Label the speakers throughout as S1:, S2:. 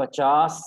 S1: 50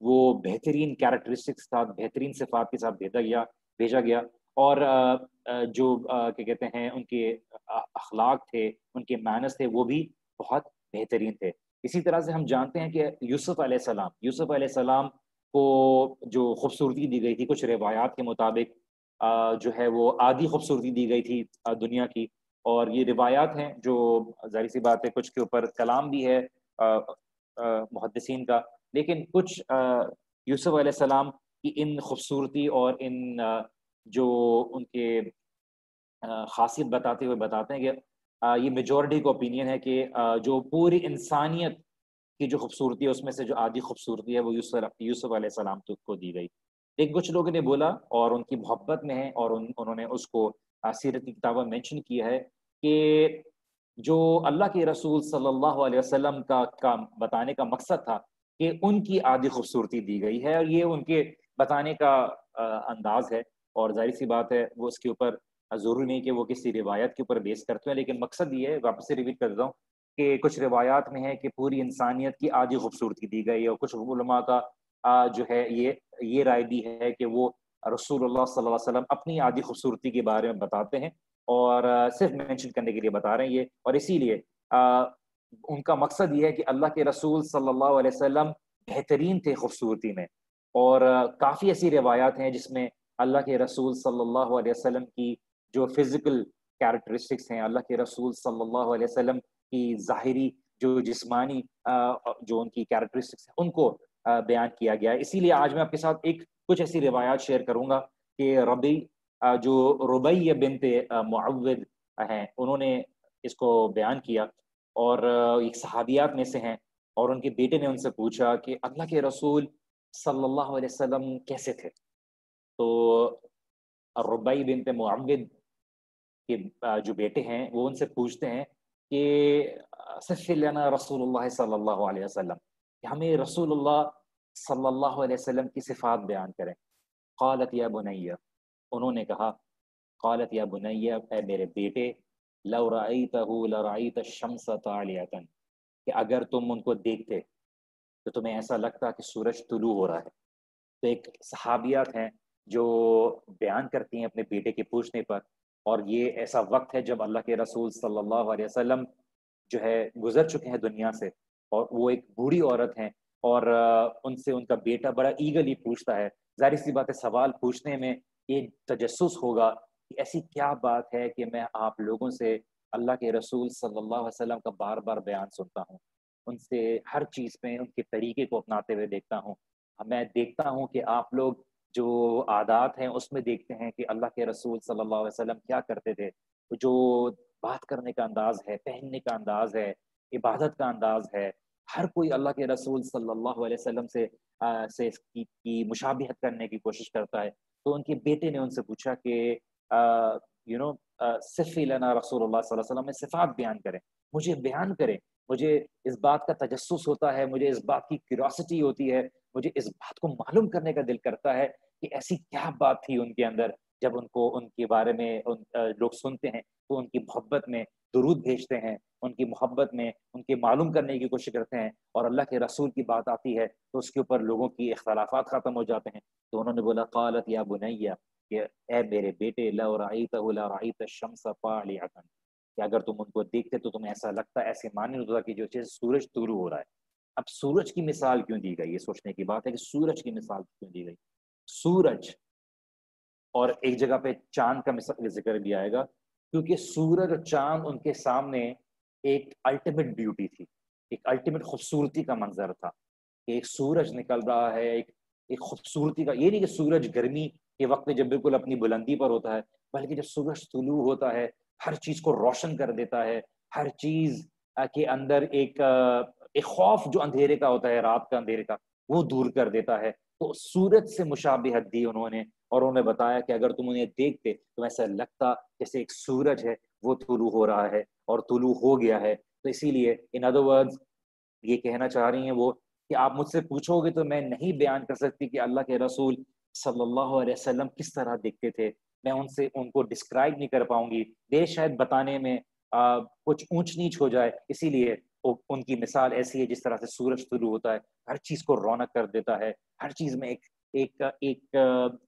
S1: وہ بہترین کیریکٹرسٹکس تھا، بہترین صفات کے ساتھ بھیجا گیا، اور جو کیا کہتے ہیں ان کے اخلاق تھے، ان کے مینرز تھے، وہ بھی بہت بہترین تھے۔ اسی طرح سے ہم جانتے ہیں کہ یوسف علیہ السلام کو جو خوبصورتی دی گئی تھی کچھ روایات کے مطابق جو ہے وہ آدھی خوبصورتی دی گئی تھی دنیا کی، اور یہ روایات ہیں جو ظاہر سی بات ہے کچھ کے اوپر کلام بھی ہے محدثین کا، لیکن کچھ یوسف علیہ السلام کی ان خوبصورتی اور ان جو ان کے خاصیت بتاتے ہوئے بتاتے ہیں کہ یہ میجورٹی کا اوپینین ہے کہ جو پوری انسانیت کی جو خوبصورتی ہے اس میں سے جو آدھی خوبصورتی ہے وہ یوسف علیہ السلام کو دی گئی۔ لیکن کچھ لوگوں نے بولا اور ان کی محبت میں ہے، اور انہوں نے اس کو سیرت کی کتابوں میں مینشن کیا ہے کہ جو اللہ کے رسول صلی اللہ علیہ وسلم کا بتانے کا مقصد تھا کہ ان کی آدھی خوبصورتی دی گئی ہے، اور یہ ان کے بتانے کا انداز ہے، اور ظاہر سی بات ہے وہ اس کے اوپر ضروری نہیں کہ وہ کسی روایت کے اوپر بیس کرتے ہیں، لیکن مقصد یہ ہے، واپس سے ریپیٹ کر دیتا ہوں، کہ کچھ روایات میں ہے کہ پوری انسانیت کی آدھی خوبصورتی دی گئی ہے، اور کچھ علماء کا جو ہے یہ رائے بھی ہے کہ وہ رسول اللہ صلی اللہ علیہ وسلم اپنی آدھی خوبصورتی کے بارے میں بتاتے ہیں، اور صرف مینشن کرنے کے لیے بتا رہے ہیں یہ، اور اسی لیے ان کا مقصد یہ ہے کہ اللہ کے رسول صلی اللہ علیہ وسلم بہترین تھے خوبصورتی میں، اور کافی ایسی روایات ہیں جس میں اللہ کے رسول صلی اللہ علیہ وسلم کی جو فزیکل کیریکٹرسٹکس ہیں، اللہ کے رسول صلی اللہ علیہ وسلم کی ظاہری جو جسمانی جو ان کی کیریکٹرسٹکس ہیں ان کو بیان کیا گیا ہے۔ اسی لیے آج میں آپ کے ساتھ کچھ ایسی روایات شیئر کروں گا کہ جو ربیع بنت معوذ ہیں انہوں نے اس کو بیان کیا، اور ایک صحابیات میں سے ہیں، اور ان کے بیٹے نے ان سے پوچھا کہ اللہ کے رسول صلی اللہ علیہ وسلم کیسے تھے؟ تو ربیع بنت معوذ کے جو بیٹے ہیں وہ ان سے پوچھتے ہیں کہ صف لنا رسول اللہ صلی اللہ علیہ وسلم، کہ ہمیں رسول اللہ صلی اللہ علیہ وسلم کی صفات بیان کریں۔ قالت یا بنیہ، انہوں نے کہا، قالت یا بنیہ، اے میرے بیٹے، لو رأیتہ لرأیت الشمس طالعۃ، کہ اگر تم ان کو دیکھتے تو تمہیں ایسا لگتا کہ سورج طلوع ہو رہا ہے۔ تو ایک صحابیات ہیں جو بیان کرتی ہیں اپنے بیٹے کے پوچھنے پر، اور یہ ایسا وقت ہے جب اللہ کے رسول صلی اللہ علیہ وسلم جو ہے گزر چکے ہیں دنیا سے، اور وہ ایک بوڑھی عورت ہیں، اور ان سے ان کا بیٹا بڑا ایگرلی پوچھتا ہے۔ ظاہر سی بات ہے سوال پوچھنے میں یہ تجسس ہوگا کہ ایسی کیا بات ہے کہ میں آپ لوگوں سے اللہ کے رسول صلی اللہ علیہ وسلم کا بار بار بیان سنتا ہوں، ان سے ہر چیز میں ان کے طریقے کو اپناتے ہوئے دیکھتا ہوں، میں دیکھتا ہوں کہ آپ لوگ جو عادات ہیں اس میں دیکھتے ہیں کہ اللہ کے رسول صلی اللہ علیہ وسلم کیا کرتے تھے، جو بات کرنے کا انداز ہے، پہننے کا انداز ہے، عبادت کا انداز ہے، ہر کوئی اللہ کے رسول صلی اللہ علیہ وسلم سے کی مشابہت کرنے کی کوشش کرتا ہے۔ تو ان کے بیٹے نے ان سے پوچھا کہ صفی لنا رسول اللہ صلی اللہ علیہ وسلم میں صفات بیان کریں، مجھے بیان کریں، مجھے اس بات کا تجسس ہوتا ہے، مجھے اس بات کی کیوریوسٹی ہوتی ہے، مجھے اس بات کو معلوم کرنے کا دل کرتا ہے کہ ایسی کیا بات تھی ان کے اندر، جب ان کو ان کے بارے میں لوگ سنتے ہیں تو ان کی محبت میں درود بھیجتے ہیں، ان کی محبت میں ان کے معلوم کرنے کی کوشش کرتے ہیں، اور اللہ کے رسول کی بات آتی ہے تو اس کے اوپر لوگوں کی اختلافات ختم ہو جاتے ہیں۔ تو انہوں نے بولا قالت یا بنیہ، کہ اے میرے بیٹے، لو رأیتہ لرأیت الشمس طالعۃ، کہ اگر تم ان کو دیکھتے تو تمہیں ایسا لگتا، ایسے معنی ہوتا کہ جو چیز سورج طلوع ہو رہا ہے۔ اب سورج کی مثال کیوں دی گئی؟ یہ سوچنے کی بات ہے کہ سورج کی مثال کیوں دی گئی؟ سورج، اور ایک جگہ پہ چاند کا ذکر بھی آئے گا، کیونکہ سورج اور چاند ان کے سامنے ایک الٹیمیٹ بیوٹی تھی، ایک الٹیمیٹ خوبصورتی کا منظر تھا، کہ ایک سورج نکل رہا ہے، ایک خوبصورتی کا، یہ نہیں کہ سورج گرمی کے وقت جب بالکل اپنی بلندی پر ہوتا ہے، بلکہ جب سورج طلوع ہوتا ہے ہر چیز کو روشن کر دیتا ہے، ہر چیز کے اندر ایک خوف جو اندھیرے کا ہوتا ہے، رات کا اندھیرے کا، وہ دور کر دیتا ہے۔ تو سورج سے مشابہت دی انہوں نے، اور انہوں نے بتایا کہ اگر تم انہیں دیکھتے تو ایسا لگتا جیسے ایک سورج ہے وہ طلوع ہو رہا ہے اور طلوع ہو گیا ہے۔ تو اسی لیے ان ادر ورڈز یہ کہنا چاہ رہی ہیں وہ کہ آپ مجھ سے پوچھو گے تو میں نہیں بیان کر سکتی کہ اللہ کے رسول صلی اللہ علیہ وسلم کس طرح دیکھتے تھے، میں ان کو ڈسکرائب نہیں کر پاؤں گی، دیر شاید بتانے میں کچھ اونچ نیچ ہو جائے، اسی لیے ان کی مثال ایسی ہے جس طرح سے سورج طلوع ہوتا ہے، ہر چیز کو رونق کر دیتا ہے، ہر چیز میں ایک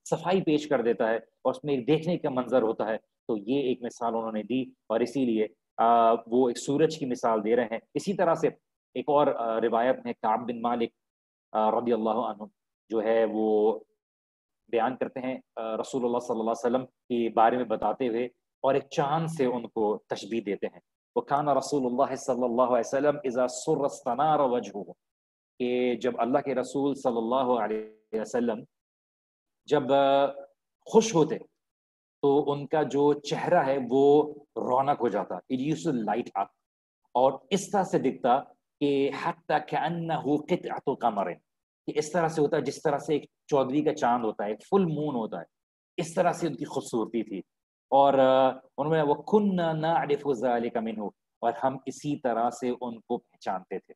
S1: صفائی پیش کر دیتا ہے، اور اس میں ایک دیکھنے کا منظر ہوتا ہے. تو یہ ایک مثال انہوں نے دی، اور اسی لیے وہ ایک سورج کی مثال دے رہے ہیں. اسی طرح سے ایک اور روایت ہے کعب بن مالک رضی اللہ عنہ جو ہے وہ بیان کرتے ہیں رسول اللہ صلی اللہ علیہ وسلم کے بارے میں بتاتے ہوئے، اور ایک چاند سے ان کو تشبیہ دیتے ہیں. وَكَانَ رسول اللہ صلی اللہ علیہ وسلم اذا سر استنار وجهه، کہ جب اللہ کے رسول صلی اللہ علیہ وسلم جب خوش ہوتے تو ان کا جو چہرہ ہے وہ رونق ہو جاتا. It used to light up، اور اس طرح سے دکھتا کہ حتی کأنہ قطعۃ قمر، کہ اس طرح سے ہوتا ہے جس طرح سے ایک چودھری کا چاند ہوتا ہے، ایک فل مون ہوتا ہے، اس طرح سے ان کی خوبصورتی تھی. اور انہوں نے وَكُنَّا نَعْرِفُ ذَلِكَ مِنْهُ، اور ہم اسی طرح سے ان کو پہچانتے تھے،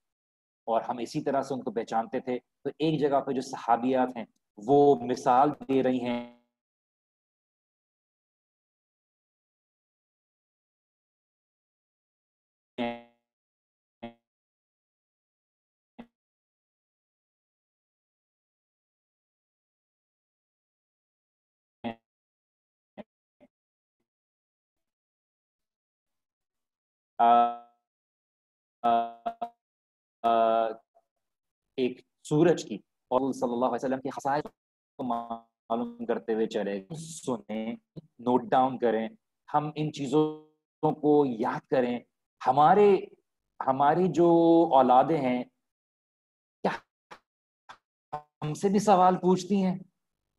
S1: اور ہم اسی طرح سے ان کو پہچانتے تھے. تو ایک جگہ پہ جو صحابیات ہیں وہ مثال دے رہی ہیں ایک سورج کی، اور صلی اللہ علیہ وسلم کی خصائص کو معلوم کرتے ہوئے چلے گئے. سنیں، نوٹ ڈاؤن کریں، ہم ان چیزوں کو یاد کریں. ہماری جو اولادیں ہیں کیا ہم سے بھی سوال پوچھتی ہیں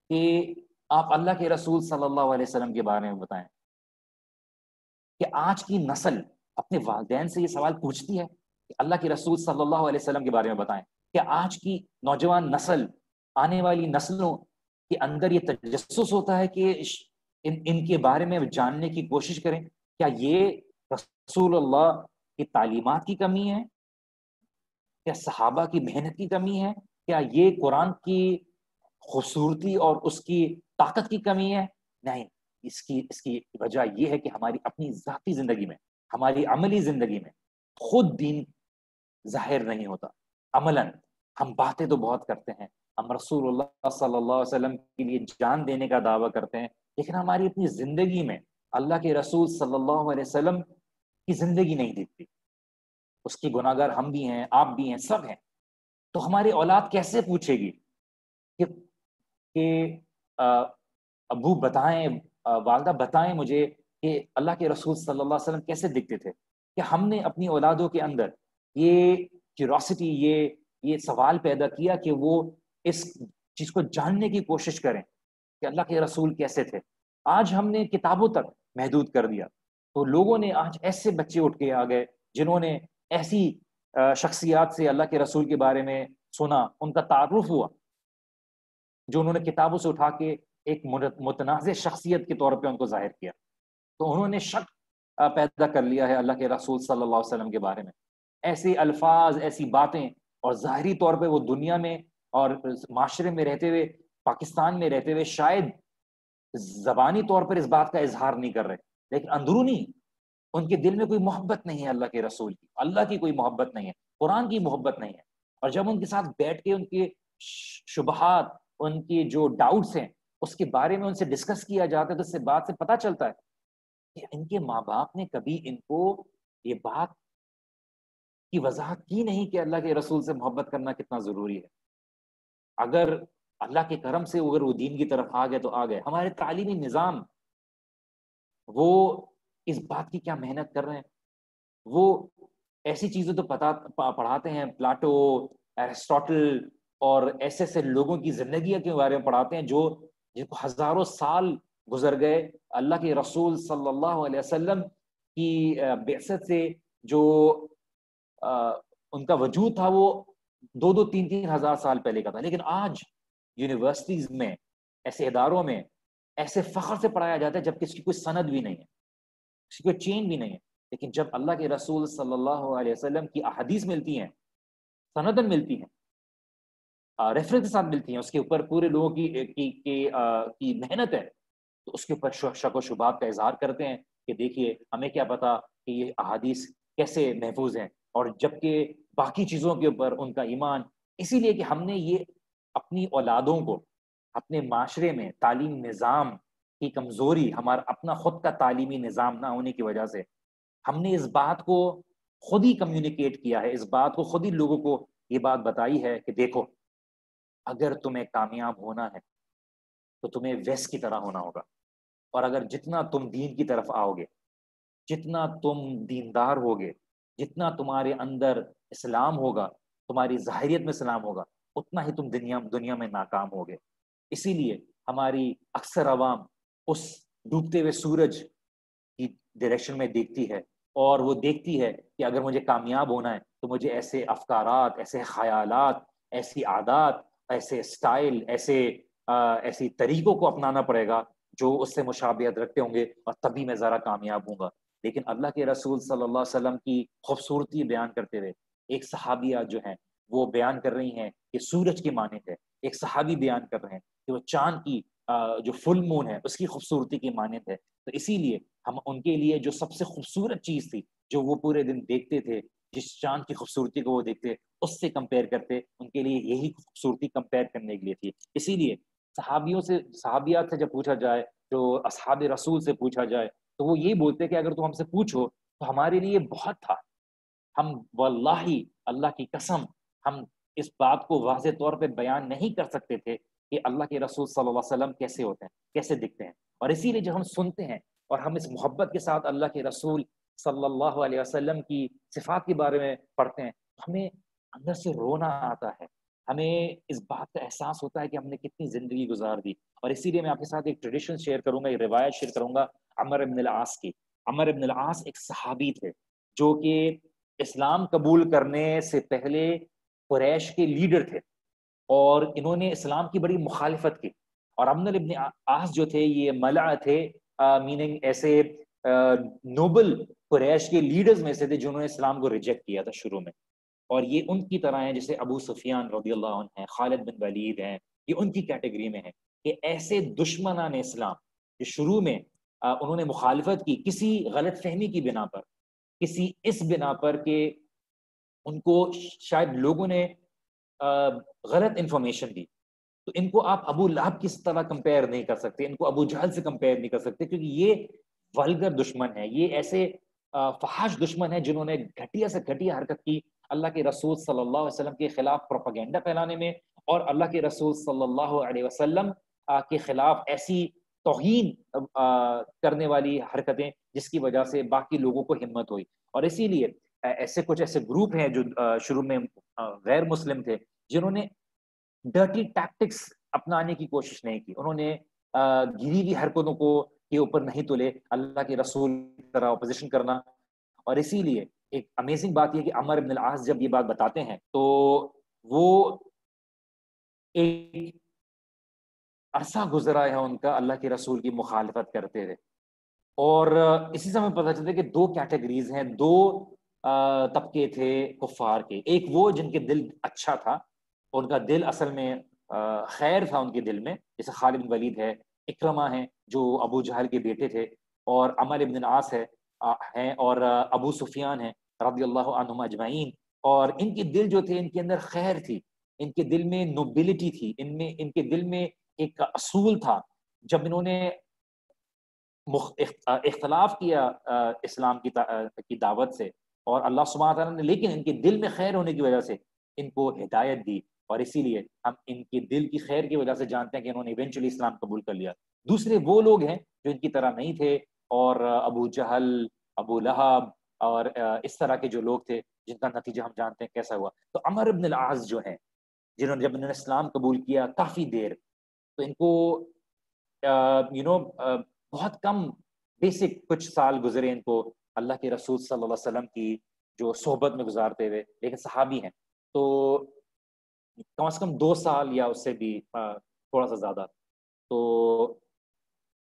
S1: کہ آپ اللہ کے رسول صلی اللہ علیہ وسلم کے بارے میں بتائیں؟ کہ آج کی نسل اپنے والدین سے یہ سوال پوچھتی ہے کہ اللہ کے رسول صلی اللہ علیہ وسلم کے بارے میں بتائیں؟ کہ آج کی نوجوان نسل، آنے والی نسلوں کے اندر یہ تجسس ہوتا ہے کہ ان کے بارے میں جاننے کی کوشش کریں؟ کیا یہ رسول اللہ کی تعلیمات کی کمی ہے؟ کیا صحابہ کی محنت کی کمی ہے؟ کیا یہ قرآن کی خوبصورتی اور اس کی طاقت کی کمی ہے؟ نہیں، اس کی وجہ یہ ہے کہ ہماری اپنی ذاتی زندگی میں، ہماری عملی زندگی میں خود دین ظاہر نہیں ہوتا. عملاً ہم باتیں تو بہت کرتے ہیں، ہم رسول اللہ صلی اللہ علیہ وسلم کے لیے جان دینے کا دعویٰ کرتے ہیں، لیکن ہماری اپنی زندگی میں اللہ کے رسول صلی اللہ علیہ وسلم کی زندگی نہیں دکھتی. اس کی گناہ گار ہم بھی ہیں، آپ بھی ہیں، سب ہیں. تو ہماری اولاد کیسے پوچھے گی کہ ابو بتائیں، والدہ بتائیں مجھے کہ اللہ کے رسول صلی اللہ علیہ وسلم کیسے دکھتے تھے؟ کہ ہم نے اپنی اولادوں کے اندر یہ کیوریوسٹی، یہ سوال پیدا کیا کہ وہ اس چیز کو جاننے کی کوشش کریں کہ اللہ کے رسول کیسے تھے. آج ہم نے کتابوں تک محدود کر دیا، تو لوگوں نے آج ایسے بچے اٹھ کے آ گئے جنہوں نے ایسی شخصیات سے اللہ کے رسول کے بارے میں سنا، ان کا تعارف ہوا، جو انہوں نے کتابوں سے اٹھا کے ایک متنازع شخصیت کے طور پہ ان کو ظاہر کیا. تو انہوں نے شک پیدا کر لیا ہے اللہ کے رسول صلی اللہ علیہ وسلم کے بارے میں. ایسے الفاظ، ایسی باتیں، اور ظاہری طور پہ وہ دنیا میں اور معاشرے میں رہتے ہوئے، پاکستان میں رہتے ہوئے شاید زبانی طور پر اس بات کا اظہار نہیں کر رہے، لیکن اندرونی ان کے دل میں کوئی محبت نہیں ہے اللہ کے رسول کی، اللہ کی کوئی محبت نہیں ہے، قرآن کی محبت نہیں ہے. اور جب ان کے ساتھ بیٹھ کے ان کے شبہات، ان کی جو ڈاؤٹس ہیں، اس کے بارے میں ان سے ڈسکس کیا جاتا ہے، تو اس سے بات سے پتہ چلتا ہے کہ ان کے ماں باپ نے کبھی ان کو یہ بات کی وضاحت کی نہیں کہ اللہ کے رسول سے محبت کرنا کتنا ضروری ہے. اگر اللہ کے کرم سے اگر وہ دین کی طرف آ گئے تو آ گئے. ہمارے تعلیمی نظام وہ اس بات کی کیا محنت کر رہے ہیں؟ وہ ایسی چیزیں تو پڑھاتے ہیں، پلاٹو، ایرسٹوٹل اور ایسے لوگوں کی زندگیوں کے بارے میں پڑھاتے ہیں جن کو ہزاروں سال گزر گئے. اللہ کے رسول صلی اللہ علیہ وسلم کی بعثت سے جو ان کا وجود تھا وہ 2-3 ہزار سال پہلے کا تھا. لیکن آج یونیورسٹیز میں، ایسے اداروں میں ایسے فخر سے پڑھایا جاتا ہے جب کسی کی کوئی سند بھی نہیں ہے، کسی کو چین بھی نہیں ہے. لیکن جب اللہ کے رسول صلی اللہ علیہ وسلم کی احادیث ملتی ہیں، سندن ملتی ہیں، ریفرنس کے ساتھ ملتی ہیں، اس کے اوپر پورے لوگوں کی محنت ہے، تو اس کے اوپر شک و شبہات کا اظہار کرتے ہیں کہ دیکھیے ہمیں کیا پتا کہ یہ احادیث کیسے محفوظ ہیں. اور جبکہ باقی چیزوں کے اوپر ان کا ایمان، اسی لیے کہ ہم نے یہ اپنی اولادوں کو اپنے معاشرے میں تعلیم نظام کی کمزوری، ہمارا اپنا خود کا تعلیمی نظام نہ ہونے کی وجہ سے ہم نے اس بات کو خود ہی کمیونیکیٹ کیا ہے، اس بات کو خود ہی لوگوں کو یہ بات بتائی ہے کہ دیکھو، اگر تمہیں کامیاب ہونا ہے تو تمہیں ویس کی طرح ہونا ہوگا، اور اگر جتنا تم دین کی طرف آؤ گے، جتنا تم دیندار ہوگے، جتنا تمہارے اندر اسلام ہوگا، تمہاری ظاہریت میں اسلام ہوگا، اتنا ہی تم دنیا میں ناکام ہوگے۔ اسی لیے ہماری اکثر عوام اس ڈوبتے ہوئے سورج کی ڈائریکشن میں دیکھتی ہے، اور وہ دیکھتی ہے کہ اگر مجھے کامیاب ہونا ہے تو مجھے ایسے افکارات، ایسے خیالات، ایسی عادات، ایسے اسٹائل، ایسی طریقوں کو اپنانا پڑے گا جو اس سے مشابہت رکھتے ہوں گے، اور تبھی میں ذرا کامیاب ہوں گا۔ لیکن اللہ کے رسول صلی اللہ علیہ وسلم کی خوبصورتی بیان کرتے ہوئے ایک صحابیہ جو ہیں وہ بیان کر رہی ہیں کہ سورج کی مانند ہے، ایک صحابی بیان کر رہے ہیں کہ وہ چاند کی جو فل مون ہے اس کی خوبصورتی کی مانند ہے۔ تو اسی لیے ہم ان کے لیے جو سب سے خوبصورت چیز تھی جو وہ پورے دن دیکھتے تھے، جس چاند کی خوبصورتی کو وہ دیکھتے اس سے کمپیئر کرتے، ان کے لیے یہی خوبصورتی کمپیئر کرنے کے لیے تھی۔ اسی لیے صحابیات سے جب پوچھا جائے، جو اصحاب رسول سے پوچھا جائے، تو وہ یہی بولتے کہ اگر تم ہم سے پوچھو تو ہمارے لیے بہت تھا، ہم واللہ، اللہ کی قسم، ہم اس بات کو واضح طور پہ بیان نہیں کر سکتے تھے کہ اللہ کے رسول صلی اللہ علیہ وسلم کیسے ہوتے ہیں، کیسے دکھتے ہیں۔ اور اسی لیے جب ہم سنتے ہیں اور ہم اس محبت کے ساتھ اللہ کے رسول صلی اللہ علیہ وسلم کی صفات کے بارے میں پڑھتے ہیں، تو ہمیں اندر سے رونا آتا ہے، ہمیں اس بات کا احساس ہوتا ہے کہ ہم نے کتنی زندگی گزار دی۔ اور اسی لیے میں آپ کے ساتھ ایک ٹریڈیشن شیئر کروں گا، ایک روایت شیئر کروں گا عمر ابن العاص کی۔ عمر ابن العاص ایک صحابی تھے جو کہ اسلام قبول کرنے سے پہلے قریش کے لیڈر تھے، اور انہوں نے اسلام کی بڑی مخالفت کی۔ اور عمر ابن عاص جو تھے یہ ملع تھے، میننگ ایسے نوبل قریش کے لیڈرز میں سے تھے جنہوں نے اسلام کو ریجیکٹ کیا تھا شروع میں، اور یہ ان کی طرح ہیں جیسے ابو سفیان رضی اللہ عنہ ہیں، خالد بن ولید ہیں، یہ ان کی کیٹیگری میں ہیں کہ ایسے دشمنان اسلام جو شروع میں انہوں نے مخالفت کی کسی غلط فہمی کی بنا پر، کسی اس بنا پر کہ ان کو شاید لوگوں نے غلط انفارمیشن دی، تو ان کو آپ ابو لہب کی طرح کمپیئر نہیں کر سکتے، ان کو ابو جہل سے کمپیئر نہیں کر سکتے، کیونکہ یہ ولگر دشمن ہے، یہ ایسے فحش دشمن ہے جنہوں نے گھٹیا سے گھٹیا حرکت کی اللہ کے رسول صلی اللہ علیہ وسلم کے خلاف پروپیگنڈا پھیلانے میں، اور اللہ کے رسول صلی اللہ علیہ وسلم کے خلاف ایسی توہین کرنے والی حرکتیں جس کی وجہ سے باقی لوگوں کو ہمت ہوئی۔ اور اسی لیے ایسے گروپ ہیں جو شروع میں غیر مسلم تھے، جنہوں نے ڈرٹی ٹیکٹکس اپنانے کی کوشش نہیں کی، انہوں نے گری ہوئی حرکتوں کو کے اوپر نہیں تلے، اللہ کے رسول کی طرح اپوزیشن کرنا۔ اور اسی لیے ایک امیزنگ بات یہ کہ عمر بن العاص جب یہ بات بتاتے ہیں تو وہ ایک عرصہ گزرا ہے ان کا اللہ کے رسول کی مخالفت کرتے ہوئے، اور اسی سے ہمیں پتہ چلتا ہے کہ دو کیٹیگریز ہیں، دو طبقے تھے کفار کے، ایک وہ جن کے دل اچھا تھا، ان کا دل اصل میں خیر تھا ان کے دل میں، جیسے خالد بن ولید ہے، اکرمہ ہیں جو ابو جہل کے بیٹے تھے، اور عمر ابن العاص ہیں، اور ابو سفیان ہیں رضی اللہ عنہم اجمعین۔ اور ان کے دل جو تھے، ان کے اندر خیر تھی، ان کے دل میں نوبلٹی تھی، ان کے دل میں ایک اصول تھا۔ جب انہوں نے اختلاف کیا اسلام کی دعوت سے، اور اللہ سبحانہ تعالیٰ نے لیکن ان کے دل میں خیر ہونے کی وجہ سے ان کو ہدایت دی، اور اسی لیے ہم ان کے دل کی خیر کی وجہ سے جانتے ہیں کہ انہوں نے ایونچولی اسلام قبول کر لیا۔ دوسرے وہ لوگ ہیں جو ان کی طرح نہیں تھے، اور ابو جہل، ابو لہب، اور اس طرح کے جو لوگ تھے جن کا نتیجہ ہم جانتے ہیں کیسا ہوا۔ تو عمر ابن العاص جو ہیں، جب انہوں نے اسلام قبول کیا کافی دیر، تو ان کو بہت کم بیسک کچھ سال گزرے ان کو اللہ کے رسول صلی اللہ علیہ وسلم کی جو صحبت میں گزارتے ہوئے، لیکن صحابی ہیں تو کم از کم 2 سال یا اس سے بھی تھوڑا سا زیادہ۔ تو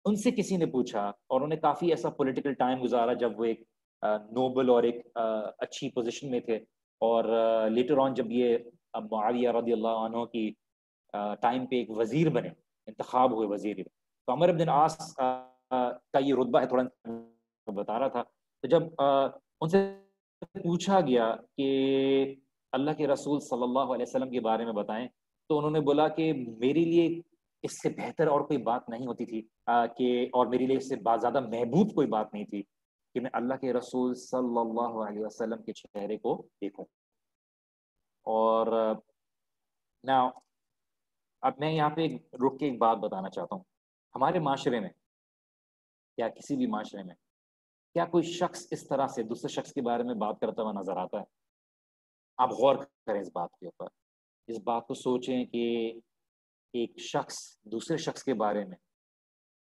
S1: ان سے کسی نے پوچھا، اور انہوں نے کافی ایسا پولیٹیکل ٹائم گزارا جب وہ ایک نوبل اور ایک اچھی پوزیشن میں تھے، اور لیٹر آن جب یہ معاویہ رضی اللہ عنہ کی ٹائم پہ ایک وزیر بنے، انتخاب ہوئے وزیر، تو عمر بن العاص کا یہ رتبہ ہے، تھوڑا بتا رہا تھا۔ تو جب ان سے پوچھا گیا کہ اللہ کے رسول صلی اللہ علیہ وسلم کے بارے میں بتائیں، تو انہوں نے بولا کہ میرے لیے اس سے بہتر اور کوئی بات نہیں ہوتی تھی کہ اور میرے لیے اس سے زیادہ محبوب کوئی بات نہیں تھی کہ میں اللہ کے رسول صلی اللہ علیہ وسلم کے چہرے کو دیکھوں۔ اور نا اب میں یہاں پہ رک کے ایک بات بتانا چاہتا ہوں، ہمارے معاشرے میں یا کسی بھی معاشرے میں کیا کوئی شخص اس طرح سے دوسرے شخص کے بارے میں بات کرتا ہوا نظر آتا ہے؟ آپ غور کریں اس بات کے اوپر، اس بات کو سوچیں کہ ایک شخص دوسرے شخص کے بارے میں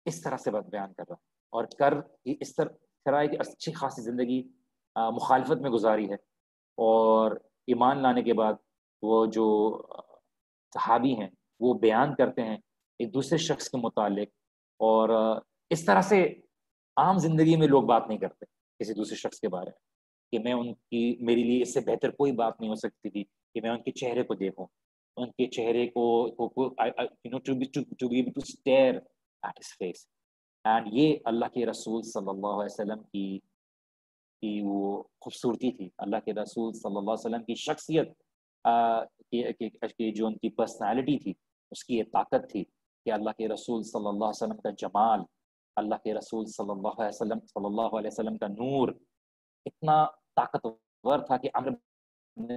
S1: اس طرح سے بات بیان کر رہا ہے اور اس طرح کی اچھی خاصی زندگی مخالفت میں گزاری ہے، اور ایمان لانے کے بعد وہ جو صحابی ہیں وہ بیان کرتے ہیں ایک دوسرے شخص کے متعلق، اور اس طرح سے عام زندگی میں لوگ بات نہیں کرتے کسی دوسرے شخص کے بارے میں کہ میں ان کی میرے لیے اس سے بہتر کوئی بات نہیں ہو سکتی تھی کہ میں ان کے چہرے کو دیکھوں، ان کے چہرے کو stare at his face. And یہ اللہ کے رسول صلی اللہ علیہ وسلم کی وہ خوبصورتی تھی، اللہ کے رسول صلی اللہ علیہ وسلم کی شخصیت کی جو ان کی پرسنالٹی تھی، اس کی یہ طاقت تھی کہ اللہ کے رسول صلی اللہ علیہ وسلم کا جمال، اللہ کے رسول صلی اللہ علیہ وسلم کا نور اتنا طاقتور تھا کہ عمرو بن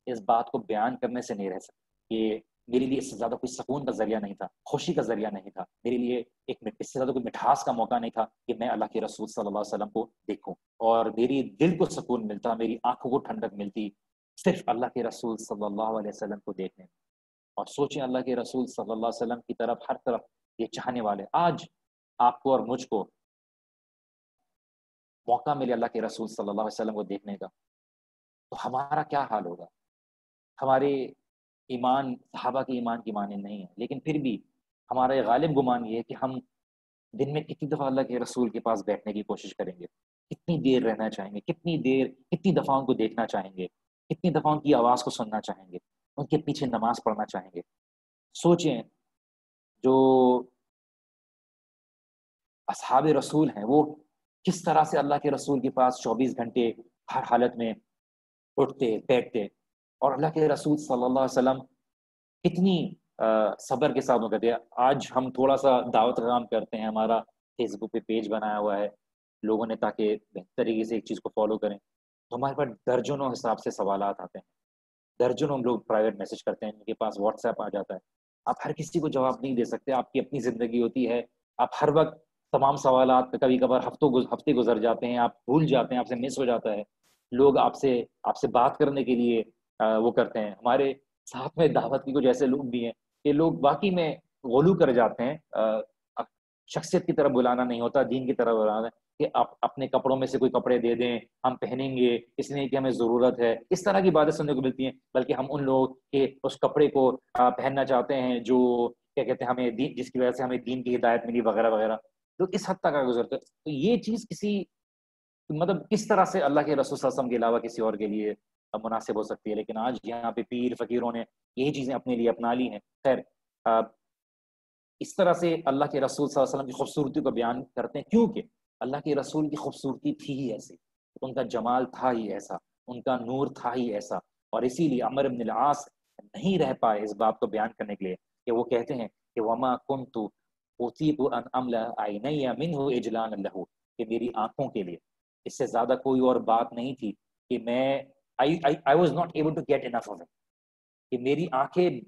S1: اس بات کو بیان کرنے سے نہیں رہ سکتے کہ میرے لیے اس سے زیادہ کوئی سکون کا ذریعہ نہیں تھا، خوشی کا ذریعہ نہیں تھا، میرے لیے اس سے زیادہ کوئی مٹھاس کا موقع نہیں تھا کہ میں اللہ کے رسول صلی اللہ علیہ وسلم کو دیکھوں اور میری دل کو سکون ملتا، میری آنکھوں کو ٹھنڈک ملتی صرف اللہ کے رسول صلی اللہ علیہ وسلم کو دیکھنے میں۔ اور سوچیں اللہ کے رسول صلی اللہ علیہ وسلم کی طرف ہر طرف یہ چاہنے والے، آج آپ کو اور مجھ کو موقع ملے اللہ کے رسول صلی اللہ علیہ وسلم کو دیکھنے کا، تو ہمارا کیا حال ہوگا؟ ہمارے ایمان صحابہ کے ایمان کی مانند نہیں ہے، لیکن پھر بھی ہمارا یہ غالب گمان یہ ہے کہ ہم دن میں کتنی دفعہ اللہ کے رسول کے پاس بیٹھنے کی کوشش کریں گے، کتنی دیر رہنا چاہیں گے، کتنی دفعہ ان کو دیکھنا چاہیں گے، کتنی دفعہ ان کی آواز کو سننا چاہیں گے، ان کے پیچھے نماز پڑھنا چاہیں گے۔ سوچیں جو اصحاب رسول ہیں وہ کس طرح سے اللہ کے رسول کے پاس 24 گھنٹے ہر حالت میں اٹھتے بیٹھتے، اور اللہ کے رسول صلی اللہ علیہ وسلم کتنی صبر کے ساتھ کرتے ہیں۔ آج ہم تھوڑا سا دعوت کا کام کرتے ہیں، ہمارا فیس بک پہ پیج بنایا ہوا ہے لوگوں نے تاکہ بہتر طریقے سے ایک چیز کو فالو کریں، تو ہمارے پاس درجنوں حساب سے سوالات آتے ہیں، درجنوں ہم لوگ پرائیویٹ میسج کرتے ہیں، ان کے پاس واٹس ایپ آ جاتا ہے۔ آپ ہر کسی کو جواب نہیں دے سکتے، آپ کی اپنی زندگی ہوتی ہے، آپ ہر وقت تمام سوالات کبھی کبھار ہفتے گزر جاتے ہیں، آپ بھول جاتے ہیں، آپ سے مس ہو جاتا ہے، لوگ آپ سے بات کرنے کے لیے وہ کرتے ہیں۔ ہمارے ساتھ میں دعوت کی کچھ ایسے لوگ بھی ہیں کہ لوگ واقعی میں غلو کر جاتے ہیں، شخصیت کی طرف بلانا نہیں ہوتا، دین کی طرف بلانا ہے کہ آپ اپنے کپڑوں میں سے کوئی کپڑے دے دیں، ہم پہنیں گے اس لیے کہ ہمیں ضرورت ہے، اس طرح کی باتیں سننے کو ملتی ہیں، بلکہ ہم ان لوگ کے اس کپڑے کو پہننا چاہتے ہیں جو کیا کہتے ہیں ہمیں جس کی وجہ سے ہمیں دین کی ہدایت ملی وغیرہ وغیرہ، تو اس حد تک گزرتے۔ تو یہ چیز مطلب کس طرح سے اللہ کے رسول صلی اللہ علیہ وسلم کے علاوہ کسی اور کے لیے مناسب ہو سکتی ہے؟ لیکن آج یہاں پہ پیر فقیروں نے یہی چیزیں اپنے لیے اپنا لی ہیں۔ خیر، اس طرح سے اللہ کے رسول صلی اللہ علیہ وسلم کی خوبصورتی کو بیان کرتے ہیں کیونکہ اللہ کے رسول کی خوبصورتی تھی ہی ایسی، ان کا جمال تھا ہی ایسا، ان کا نور تھا ہی ایسا، اور اسی لیے عمرو بن العاص نہیں رہ پائے اس بات کو بیان کرنے کے لیے کہ وہ کہتے ہیں کہ وما کنت اطیق ان املا عینی منہ اجلالا له، کہ میری آنکھوں کے لیے اس سے زیادہ کوئی اور بات نہیں تھی کہ میں I was not able to get enough of it، کہ میری آنکھیں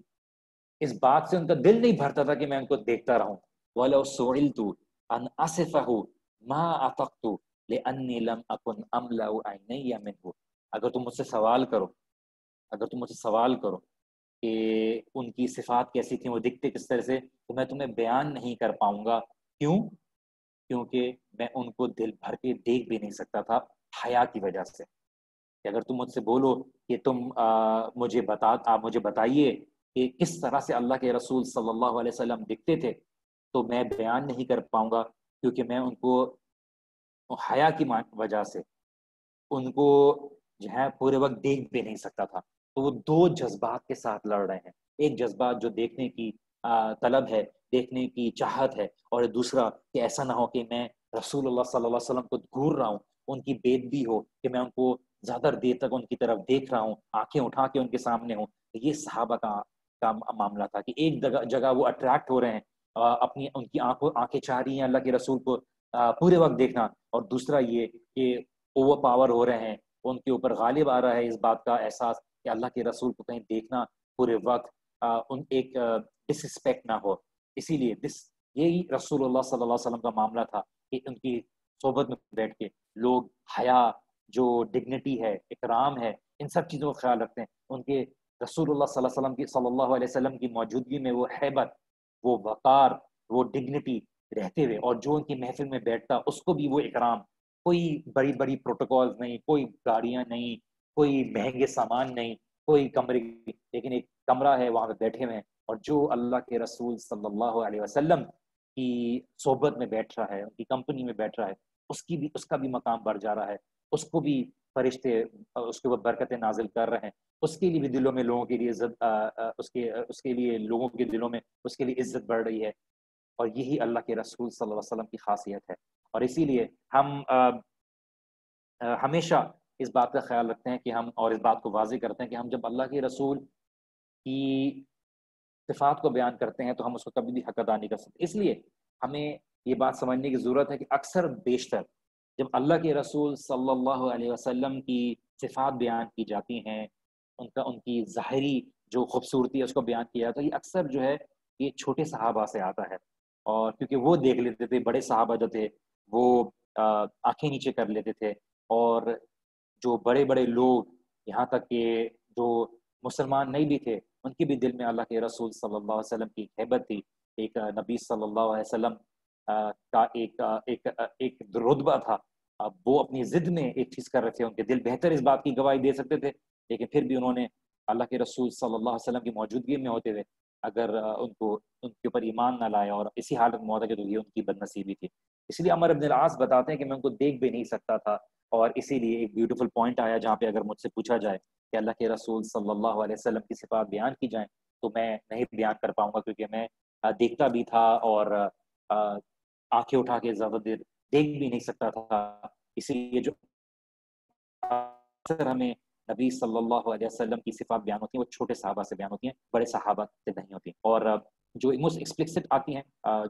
S1: اس بات سے ان کا دل نہیں بھرتا تھا کہ میں ان کو دیکھتا رہوں۔ وَلَوْ سُئِلْتُ أَنْ أَصِفَهُ مَا أَطَقْتُ لِأَنِّي لَمْ أَكُنْ أَمْلَأُ عَيْنَيَّ مِنْهُ، اگر تم مجھ سے سوال کرو کہ ان کی صفات کیسی تھیں، وہ دکھتے کس طرح سے، تو میں تمہیں بیان نہیں کر پاؤں گا۔ کیوں؟ کیونکہ میں ان کو دل بھر کے دیکھ بھی نہیں سکتا تھا حیا کی وجہ سے۔ کہ اگر تم مجھ سے بولو کہ آپ مجھے بتائیے کہ کس طرح سے اللہ کے رسول صلی اللہ علیہ وسلم دکھتے تھے، تو میں بیان نہیں کر پاؤں گا، کیونکہ میں ان کو حیا کی وجہ سے ان کو جو ہے پورے وقت دیکھ بھی نہیں سکتا تھا۔ تو وہ دو جذبات کے ساتھ لڑ رہے ہیں، ایک جذبات جو دیکھنے کی طلب ہے، دیکھنے کی چاہت ہے، اور دوسرا کہ ایسا نہ ہو کہ میں رسول اللہ صلی اللہ علیہ وسلم کو گھور رہا ہوں، ان کی بید بھی ہو کہ میں ان کو زیادہ دیر تک ان کی طرف دیکھ رہا ہوں، آنکھیں اٹھا کے ان کے سامنے ہوں. یہ صحابہ کا معاملہ تھا کہ ایک جگہ وہ اٹریکٹ ہو رہے ہیں، اپنی ان کی آنکھیں چاہ رہی ہیں اللہ کے رسول کو پورے وقت دیکھنا، اور دوسرا یہ کہ اوور پاور ہو رہے ہیں، ان کے اوپر غالب آ رہا ہے اس بات کا احساس کہ اللہ کے رسول کو کہیں دیکھنا پورے وقت ان ایک ڈس رسپیکٹ نہ ہو. اسی لیے یہی رسول اللہ صلی اللہ علیہ وسلم کا معاملہ تھا کہ ان کی صحبت میں بیٹھ کے لوگ حیا، جو ڈگنیٹی ہے، اکرام ہے، ان سب چیزوں کا خیال رکھتے ہیں. ان کے رسول اللہ صلی اللہ علیہ وسلم کی موجودگی میں وہ ہیبت، وہ وقار، وہ ڈگنیٹی رہتے ہوئے، اور جو ان کی محفل میں بیٹھتا اس کو بھی وہ اکرام. کوئی بڑی بڑی پروٹوکالز نہیں، کوئی گاڑیاں نہیں، کوئی مہنگے سامان نہیں، کوئی کمرے، لیکن ایک کمرہ ہے وہاں پہ بیٹھے ہوئے ہیں، اور جو اللہ کے رسول صلی اللہ علیہ وسلم کی صحبت میں بیٹھ رہا ہے، ان کی کمپنی میں بیٹھ رہا ہے، اس کا بھی مقام بڑھ جا رہا ہے، اس کو بھی فرشتے اس کے اوپر برکتیں نازل کر رہے ہیں، اس کے لیے بھی دلوں میں لوگوں کے لیے عزت، اس کے لیے لوگوں کے دلوں میں اس کے لیے عزت بڑھ رہی ہے. اور یہی اللہ کے رسول صلی اللہ علیہ وسلم کی خاصیت ہے. اور اسی لیے ہم ہمیشہ اس بات کا خیال رکھتے ہیں کہ اور اس بات کو واضح کرتے ہیں کہ ہم جب اللہ کے رسول کی صفات کو بیان کرتے ہیں تو ہم اس کو کبھی بھی حق ادا نہیں کر سکتے. اس لیے ہمیں یہ بات سمجھنے کی ضرورت ہے کہ اکثر بیشتر جب اللہ کے رسول صلی اللہ علیہ وسلم کی صفات بیان کی جاتی ہیں، ان کی ظاہری جو خوبصورتی ہے اس کو بیان کیا جاتا ہے، یہ اکثر جو ہے یہ چھوٹے صحابہ سے آتا ہے. اور کیونکہ وہ دیکھ لیتے تھے، بڑے صحابہ جو تھے وہ آنکھیں نیچے کر لیتے تھے، اور جو بڑے بڑے لوگ یہاں تک کہ جو مسلمان نہیں بھی تھے ان کی بھی دل میں اللہ کے رسول صلی اللہ علیہ وسلم کی ہیبت تھی. ایک نبی صلی اللہ علیہ وسلم کا ایک رتبہ تھا. اب وہ اپنی ضد میں ایک چیز کر رہے تھے، ان کے دل بہتر اس بات کی گواہی دے سکتے تھے، لیکن پھر بھی انہوں نے اللہ کے رسول صلی اللہ علیہ وسلم کی موجودگی میں ہوتے ہوئے اگر ان کے اوپر ایمان نہ لائے اور اسی حالت میں موت ہے تو یہ ان کی بد نصیبی تھی. اس لیے عمر بن العاص بتاتے ہیں کہ میں ان کو دیکھ بھی نہیں سکتا تھا، اور اسی لیے ایک بیوٹیفل پوائنٹ آیا جہاں پہ اگر مجھ سے پوچھا جائے کہ اللہ کے رسول صلی اللہ علیہ وسلم کی صفات بیان کی جائیں تو میں نہیں بیان کر پاؤں گا، کیونکہ میں دیکھتا بھی تھا اور آنکھیں اٹھا کے زیادہ دیر دیکھ بھی نہیں سکتا تھا. اسی لیے جو اکثر ہمیں نبی صلی اللہ علیہ وسلم کی صفات بیان ہوتی ہیں وہ چھوٹے صحابہ سے بیان ہوتی ہیں، بڑے صحابہ سے نہیں ہوتی. اور جو موسٹ ایکسپلسٹ آتی ہیں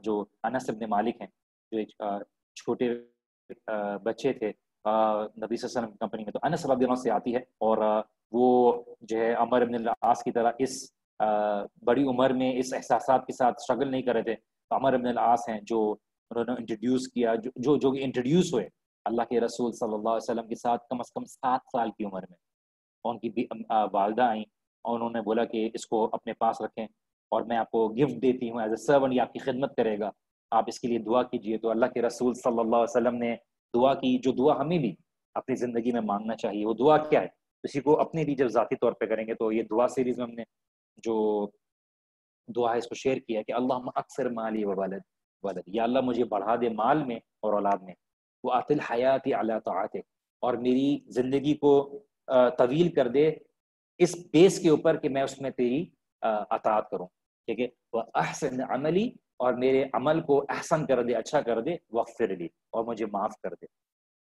S1: جو انس بن مالک ہیں، جو ایک چھوٹے بچے تھے نبی صلی اللہ علیہ وسلم کی کمپنی میں، تو انس رضی اللہ عنہ سے آتی ہے، اور وہ جو ہے عمر بن العاص کی طرح اس بڑی عمر میں اس احساسات کے ساتھ اسٹرگل نہیں کر رہے تھے. تو عمر بن العاص ہیں جو انہوں نے انٹروڈیوس کیا، جو انٹروڈیوس ہوئے اللہ کے رسول صلی اللہ علیہ وسلم کے ساتھ کم از کم 7 سال کی عمر میں. اور ان کی والدہ آئیں اور انہوں نے بولا کہ اس کو اپنے پاس رکھیں اور میں آپ کو گفٹ دیتی ہوں ایز اے سرونٹ، یہ آپ کی خدمت کرے گا، آپ اس کے لیے دعا کیجئے. تو اللہ کے رسول صلی اللہ علیہ وسلم نے دعا کی، جو دعا ہمیں بھی اپنی زندگی میں مانگنا چاہیے. وہ دعا کیا ہے؟ کسی کو اپنے بھی جب ذاتی طور پہ کریں گے تو یہ دعا سیریز میں ہم نے جو دعا ہے اس کو شیئر کیا کہ اللہم اکثر مالی و ولد، یا اللہ مجھے بڑھا دے مال میں اور اولاد میں، وآت الحیات علی طاعتک، اور میری زندگی کو طویل کر دے اس بیس کے اوپر کہ میں اس میں تیری اطاعت کروں. ٹھیک ہے، وَأَحْسِنْ عَمَلِي، اور میرے عمل کو احسن کر دے، اچھا کر دے، وَغْفِرْ لِي، اور مجھے معاف کر دے.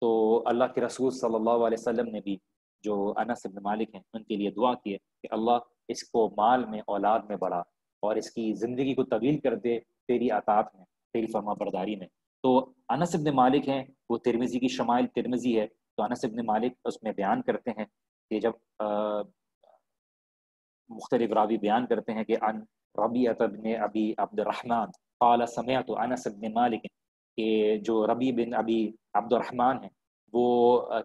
S1: تو اللہ کے رسول صلی اللہ علیہ وسلم نے بھی جو انس بن مالک ہیں ان کے لیے دعا کی ہے کہ اللہ اس کو مال میں، اولاد میں بڑھا، اور اس کی زندگی کو طویل کر دے تیری اطاعت میں، تیری فرما برداری میں. تو انس بن مالک ہیں، وہ ترمذی کی شمائل ترمذی ہے، تو انس بن مالک اس میں بیان کرتے ہیں کہ جب مختلف راوی بیان کرتے ہیں کہ ان ربیعۃ بن ابی عبد الرحمن قال سمعت انس بن مالک، کہ جو ربیع بن ابی عبد الرحمن ہیں وہ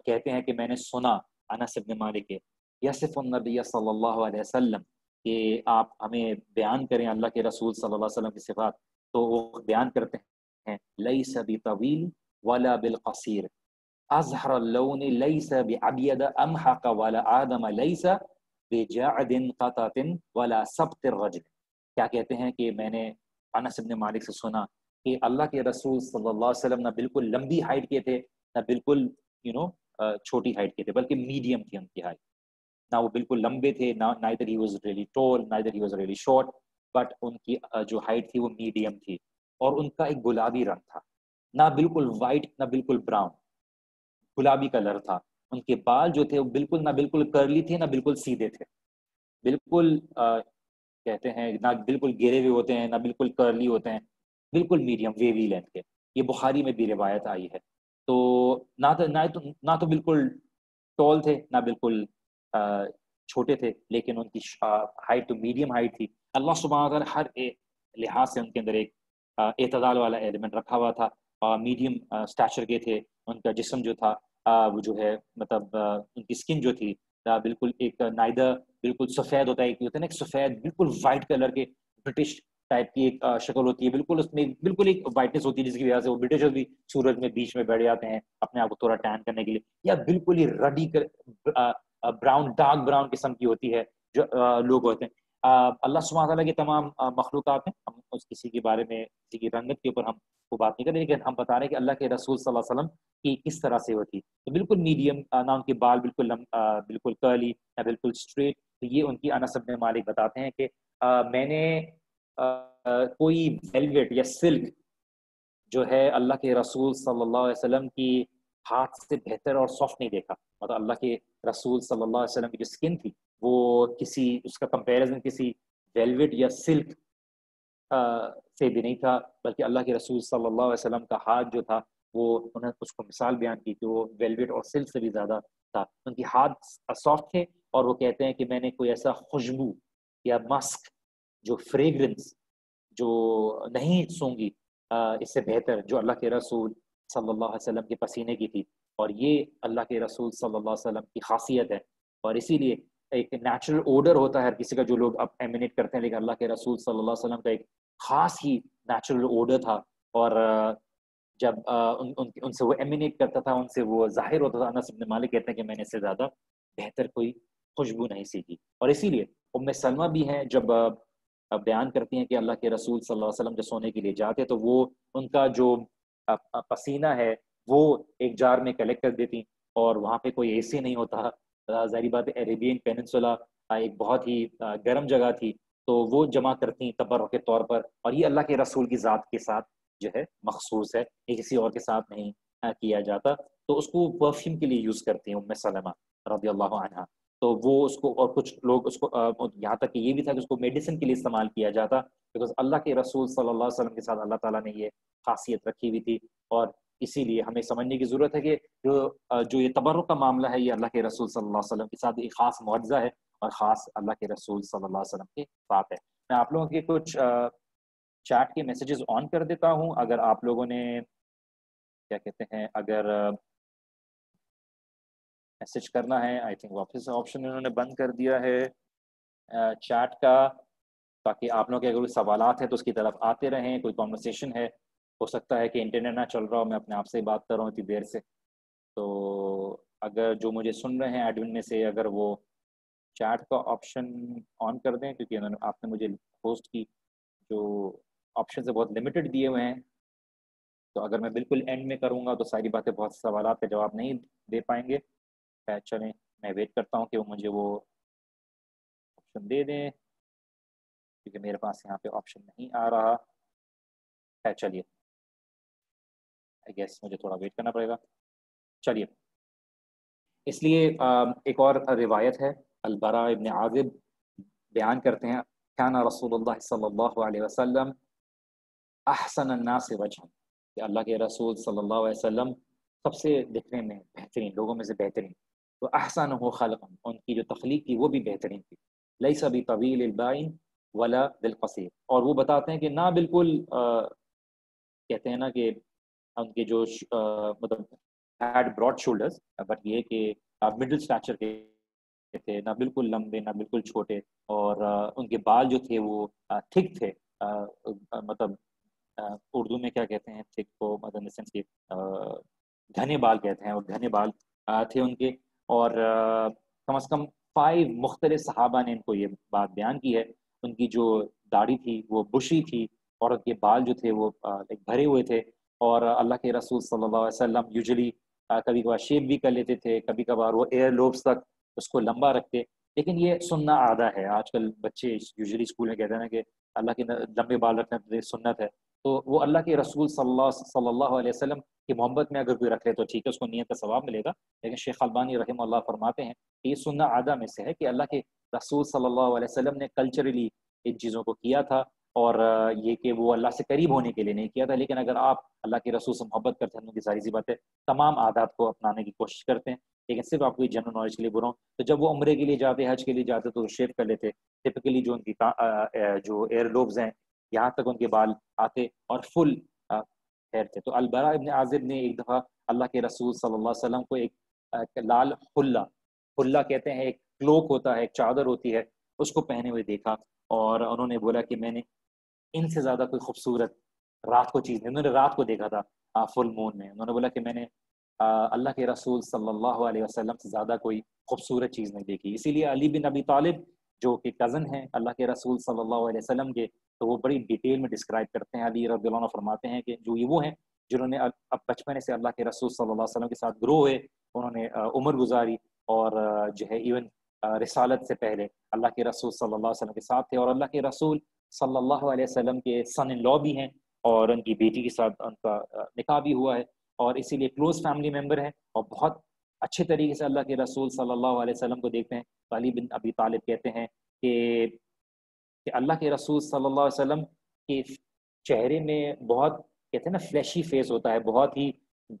S1: کہتے ہیں کہ میں نے سنا انس بن مالک کے یصف النبی صلی اللہ علیہ وسلم، کہ آپ ہمیں بیان کریں اللہ کے رسول صلی اللہ علیہ وسلم کی صفات. تو وہ بیان کرتے ہیں لیس بطویل ولا بالقصیر، اظہر اللون لیس بعبید امحق ولا آدم لیس بجعد قطعت ولا سبط الرجل. کیا کہتے ہیں کہ میں نے انس بن مالک سے سنا کہ اللہ کے رسول صلی اللہ علیہ وسلم نہ بالکل لمبی ہائٹ کے تھے، نہ بالکل چھوٹی ہائٹ کے تھے، بلکہ میڈیم تھی ان کی ہائٹ. نہ وہ بالکل لمبے تھے، neither he was really tall, neither he was really short, but ان کی جو ہائٹ تھی وہ میڈیم تھی، اور ان کا ایک گلابی رنگ تھا. نہ بالکل وائٹ نہ بالکل براؤن، گلابی کلر تھا. ان کے بال جو تھے وہ بالکل نہ بالکل کرلی تھے نہ بالکل سیدھے تھے، بالکل کہتے ہیں نہ بالکل گرے ہوئے ہوتے ہیں نہ بالکل کرلی ہوتے ہیں، بالکل میڈیم ویوی لینتھ کے. یہ بخاری میں بھی روایت آئی ہے. تو نہ تو بالکل ٹال تھے نہ بالکل چھوٹے تھے، لیکن ان کی ہائٹ تو میڈیم ہائٹ تھی. اللہ سبحانہ وتعالی ہر لحاظ سے ان کے اندر ایک اعتدال والا ایلیمنٹ رکھا ہوا تھا. میڈیم اسٹیچر کے تھے. ان کا جسم جو تھا وہ جو ہے مطلب ان کی اسکن جو تھی بالکل ایک نائدر بالکل سفید ہوتا ہے، ایک ہوتا ہے نا ایک سفید بالکل وائٹ کلر کے برٹش ٹائپ کی ایک شکل ہوتی ہے، بالکل اس میں بالکل ایک وائٹنس ہوتی ہے جس کی وجہ سے وہ برٹشر بھی سورج میں بیچ میں بیٹھ جاتے ہیں اپنے آپ کو تھوڑا ٹین کرنے کے لیے، یا بالکل ہی رڈی براؤن ڈارک براؤن قسم کی ہوتی ہے جو لوگ ہوتے ہیں. اللہ سبحانہ تعالیٰ کی تمام مخلوقات ہیں، ہم اس کسی کے بارے میں کسی کی رنگت کے اوپر ہم کو بات نہیں کریں، لیکن ہم بتا رہے ہیں کہ اللہ کے رسول صلی اللہ علیہ وسلم کی کس طرح سے ہوتی. تو بالکل میڈیم، نہ ان کے بال بالکل بالکل کرلی نہ بالکل اسٹریٹ. تو یہ ان کی انس بن مالک بتاتے ہیں کہ میں نے کوئی ویلویٹ یا سلک جو ہے اللہ کے رسول صلی اللہ علیہ وسلم کی ہاتھ سے بہتر اور سافٹ نہیں دیکھا. مطلب اللہ کے رسول صلی اللہ علیہ وسلم کی جو اسکن تھی وہ کسی اس کا کمپیریزن کسی ویلویٹ یا سلک سے بھی نہیں تھا، بلکہ اللہ کے رسول صلی اللہ علیہ وسلم کا ہاتھ جو تھا وہ انہوں نے اس کو مثال بیان کی کہ وہ ویلویٹ اور سلک سے بھی زیادہ تھا. ان کی ہاتھ سافٹ تھے، اور وہ کہتے ہیں کہ میں نے کوئی ایسا خوشبو یا مسک جو فریگرنس جو نہیں سونگی اس سے بہتر جو اللہ کے رسول صلی اللہ علیہ وسلم کے پسینے کی تھی. اور یہ اللہ کے رسول صلی اللہ علیہ وسلم کی خاصیت ہے. اور اسی لیے ایک نیچرل اوڈر ہوتا ہے ہر کسی کا جو لوگ اب ایمینیٹ کرتے ہیں، لیکن اللہ کے رسول صلی اللہ علیہ وسلم کا ایک خاص ہی نیچرل اوڈر تھا. اور جب ان سے وہ ایمینیٹ کرتا تھا، ان سے وہ ظاہر ہوتا تھا. انس بن مالک کہتے ہیں کہ میں نے اس سے زیادہ بہتر کوئی خوشبو نہیں سیکھی. اور اسی لیے ام سلمہ بھی ہیں جب بیان کرتی ہیں کہ اللہ کے رسول صلی اللہ علیہ وسلم جو سونے کے لیے جاتے تو وہ ان کا جو پسینہ ہے وہ ایک جار میں کلیکٹ کر دیتی، اور وہاں پہ کوئی اے سی نہیں ہوتا. ظاہری بات ہے عربین پیننسولا ایک بہت ہی گرم جگہ تھی، تو وہ جمع کرتی تبرک کے طور پر. اور یہ اللہ کے رسول کی ذات کے ساتھ جو ہے مخصوص ہے، یہ کسی اور کے ساتھ نہیں کیا جاتا. تو اس کو پرفیوم کے لیے یوز کرتی ہیں ام سلمہ رضی اللہ عنہا. تو وہ اس کو، اور کچھ لوگ اس کو یہاں تک کہ یہ بھی تھا کہ اس کو میڈیسن کے لیے استعمال کیا جاتا، بیکاز اللہ کے رسول صلی اللہ علیہ وسلم کے ساتھ اللہ تعالیٰ نے یہ خاصیت رکھی ہوئی تھی. اور اسی لیے ہمیں سمجھنے کی ضرورت ہے کہ جو یہ تبرک کا معاملہ ہے یہ اللہ کے رسول صلی اللہ علیہ وسلم کے ساتھ ایک خاص معجزہ ہے، اور خاص اللہ کے رسول صلی اللہ علیہ وسلم کے ساتھ ہے. میں آپ لوگوں کے کچھ چیٹ کے میسیجز آن کر دیتا ہوں. اگر آپ لوگوں نے کیا کہتے ہیں اگر میسیج کرنا ہے، آئی تھنک واپس آپشن انہوں نے بند کر دیا ہے چیٹ کا، تاکہ آپ لوگوں کے اگر کوئی سوالات ہیں تو اس کی طرف آتے رہیں. کوئی کانورسیشن ہے، ہو سکتا ہے کہ انٹرنیٹ نہ چل رہا ہو، میں اپنے آپ سے ہی بات کر رہا ہوں اتنی دیر سے. تو اگر جو مجھے سن رہے ہیں ایڈمن میں سے اگر وہ چیٹ کا آپشن آن کر دیں، کیونکہ انہوں نے آپ نے مجھے ہوسٹ کی جو آپشن سے بہت لمیٹڈ دیے ہوئے ہیں. تو اگر میں بالکل اینڈ میں کروں گا تو ساری باتیں بہت سوالات کا جواب نہیں دے پائیں گے. چلیں میں ویٹ کرتا ہوں کہ وہ مجھے وہ آپشن دے دیں، کیونکہ میرے پاس یہاں پہ آپشن نہیں آ رہا ہے. چلیے آئی گیس مجھے تھوڑا ویٹ کرنا پڑے گا. چلیے، اس لیے ایک اور روایت ہے، البراء ابن عازب بیان کرتے ہیں کان رسول اللہ صلی اللہ علیہ وسلم احسن الناس وجہا، کہ اللہ کے رسول صلی اللہ علیہ وسلم سب سے دکھنے میں بہترین، لوگوں میں سے بہترین. تو احسن ہو خلقا، ان کی جو تخلیق تھی وہ بھی بہترین تھی. لیس بطویل البائن ولا بالقصیر، اور وہ بتاتے ہیں کہ نہ بالکل کہتے ہیں نا کہ ان کے جو مطلب ہیڈ براڈ شولڈرز، بٹ یہ کہ مڈل اسٹیچر کے تھے، نہ بالکل لمبے نہ بالکل چھوٹے. اور ان کے بال جو تھے وہ تھک تھے، مطلب اردو میں کیا کہتے ہیں تھک کو، مطلب سینس کے گھنے بال کہتے ہیں، اور گھنے بال تھے ان کے. اور کم از کم 5 مختلف صحابہ نے ان کو یہ بات بیان کی ہے. ان کی جو داڑھی تھی وہ بشی تھی، اور ان کے بال جو تھے وہ بھرے ہوئے تھے. اور اللہ کے رسول صلی اللہ علیہ وسلم یوزلی کبھی کبھار شیپ بھی کر لیتے تھے، کبھی کبھار وہ ایئر لوبس تک اس کو لمبا رکھتے. لیکن یہ سننا آدھا ہے. آج کل بچے یوزلی اسکول میں کہتے ہیں نا کہ اللہ کے لمبے بال رکھنا تو سنت ہے، تو وہ اللہ کے رسول صلی اللہ علیہ وسلم کی محبت میں اگر کوئی رکھ لے تو ٹھیک ہے، اس کو نیت کا ثواب ملے گا، لیکن شیخ البانی رحمہ اللہ فرماتے ہیں کہ یہ سنہ عادہ میں سے ہے کہ اللہ کے رسول صلی اللہ علیہ وسلم نے کلچرلی ان چیزوں کو کیا تھا، اور یہ کہ وہ اللہ سے قریب ہونے کے لیے نہیں کیا تھا، لیکن اگر آپ اللہ کے رسول سے محبت کرتے ہیں، ان کی ظاہر سی بات ہے تمام عادات کو اپنانے کی کوشش کرتے ہیں، لیکن صرف آپ کو جنرل نالج کے لیے بول رہا ہوں، تو جب وہ عمرے کے لیے جاتے، حج کے لیے جاتے تو وہ شیو کر لیتے، ٹپکلی جو ان کی جو ایئر لوبز ہیں یہاں تک ان کے بال آتے اور فل خیر تھے۔ تو البراء ابن عازب نے ایک دفعہ اللہ کے رسول صلی اللہ علیہ وسلم کو ایک لال حلہ کہتے ہیں، ایک کلوک ہوتا ہے، ایک چادر ہوتی ہے، اس کو پہنے ہوئے دیکھا، اور انہوں نے بولا کہ میں نے ان سے زیادہ کوئی خوبصورت رات کو چیز نہیں، انہوں نے رات کو دیکھا تھا فل مون میں، انہوں نے بولا کہ میں نے اللہ کے رسول صلی اللہ علیہ وسلم سے زیادہ کوئی خوبصورت چیز نہیں دیکھی۔ اسی لیے علی بن ابی طالب جو کہ کزن ہیں اللہ کے رسول صلی اللہ علیہ وسلم کے، تو وہ بڑی ڈیٹیل میں ڈسکرائب کرتے ہیں، علی رضی اللہ عنہ فرماتے ہیں کہ جو یہ وہ ہیں جنہوں نے اب بچپنے سے اللہ کے رسول صلی اللہ علیہ وسلم کے ساتھ گرو ہوئے، انہوں نے عمر گزاری، اور جو ہے ایون رسالت سے پہلے اللہ کے رسول صلی اللہ علیہ وسلم کے ساتھ تھے، اور اللہ کے رسول صلی اللہ علیہ وسلم کے سن ان لا بھی ہیں، اور ان کی بیٹی کے ساتھ ان کا نکاح بھی ہوا ہے، اور اسی لیے کلوز فیملی ممبر ہیں، اور بہت اچھے طریقے سے اللہ کے رسول صلی اللہ علیہ وسلم کو دیکھتے ہیں۔ علی بن ابی طالب کہتے ہیں کہ اللہ کے رسول صلی اللہ علیہ وسلم کے چہرے میں بہت کہتے ہیں نا فلیشی فیس ہوتا ہے، بہت ہی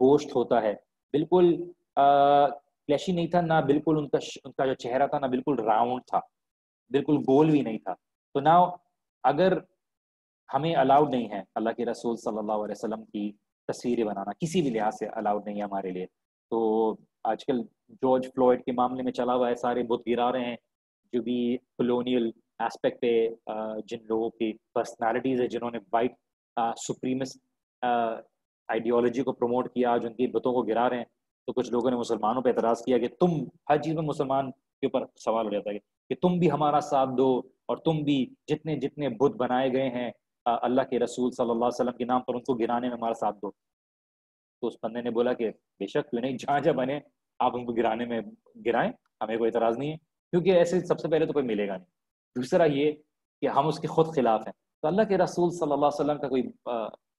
S1: گوشت ہوتا ہے، بالکل فلیشی نہیں تھا، نہ بالکل ان کا جو چہرہ تھا نہ بالکل راؤنڈ تھا، بالکل گول بھی نہیں تھا۔ تو نہ اگر ہمیں الاؤڈ نہیں ہے اللہ کے رسول صلی اللہ علیہ وسلم کی تصویریں بنانا، کسی بھی لحاظ سے الاؤڈ نہیں ہے ہمارے لیے، تو آج کل جارج فلوئڈ کے معاملے میں چلا ہوا ہے، سارے بت گرا رہے ہیں، جو بھی کلونیل ایسپیکٹ پہ جن لوگوں کی پرسنالٹیز ہے، جنہوں نے وائٹ سپریمس آئیڈیالوجی کو پروموٹ کیا، جو ان کی بتوں کو گرا رہے ہیں، تو کچھ لوگوں نے مسلمانوں پہ اعتراض کیا کہ تم ہر چیز میں مسلمان کے اوپر سوال ہو جاتا ہے کہ تم بھی ہمارا ساتھ دو، اور تم بھی جتنے جتنے بت بنائے گئے ہیں اللہ کے رسول صلی اللہ علیہ وسلم کے نام پر، ان کو گرانے میں ہمارا ساتھ دو۔ تو اس بندے نے بولا کہ بے شک کیوں نہیں، جہاں جہاں بنے آپ ان کو گرانے میں گرائیں، ہمیں کوئی اعتراض نہیں ہے، کیونکہ ایسے سب سے پہلے تو کوئی ملے گا نہیں، دوسرا یہ کہ ہم اس کے خود خلاف ہیں، تو اللہ کے رسول صلی اللہ علیہ وسلم کا کوئی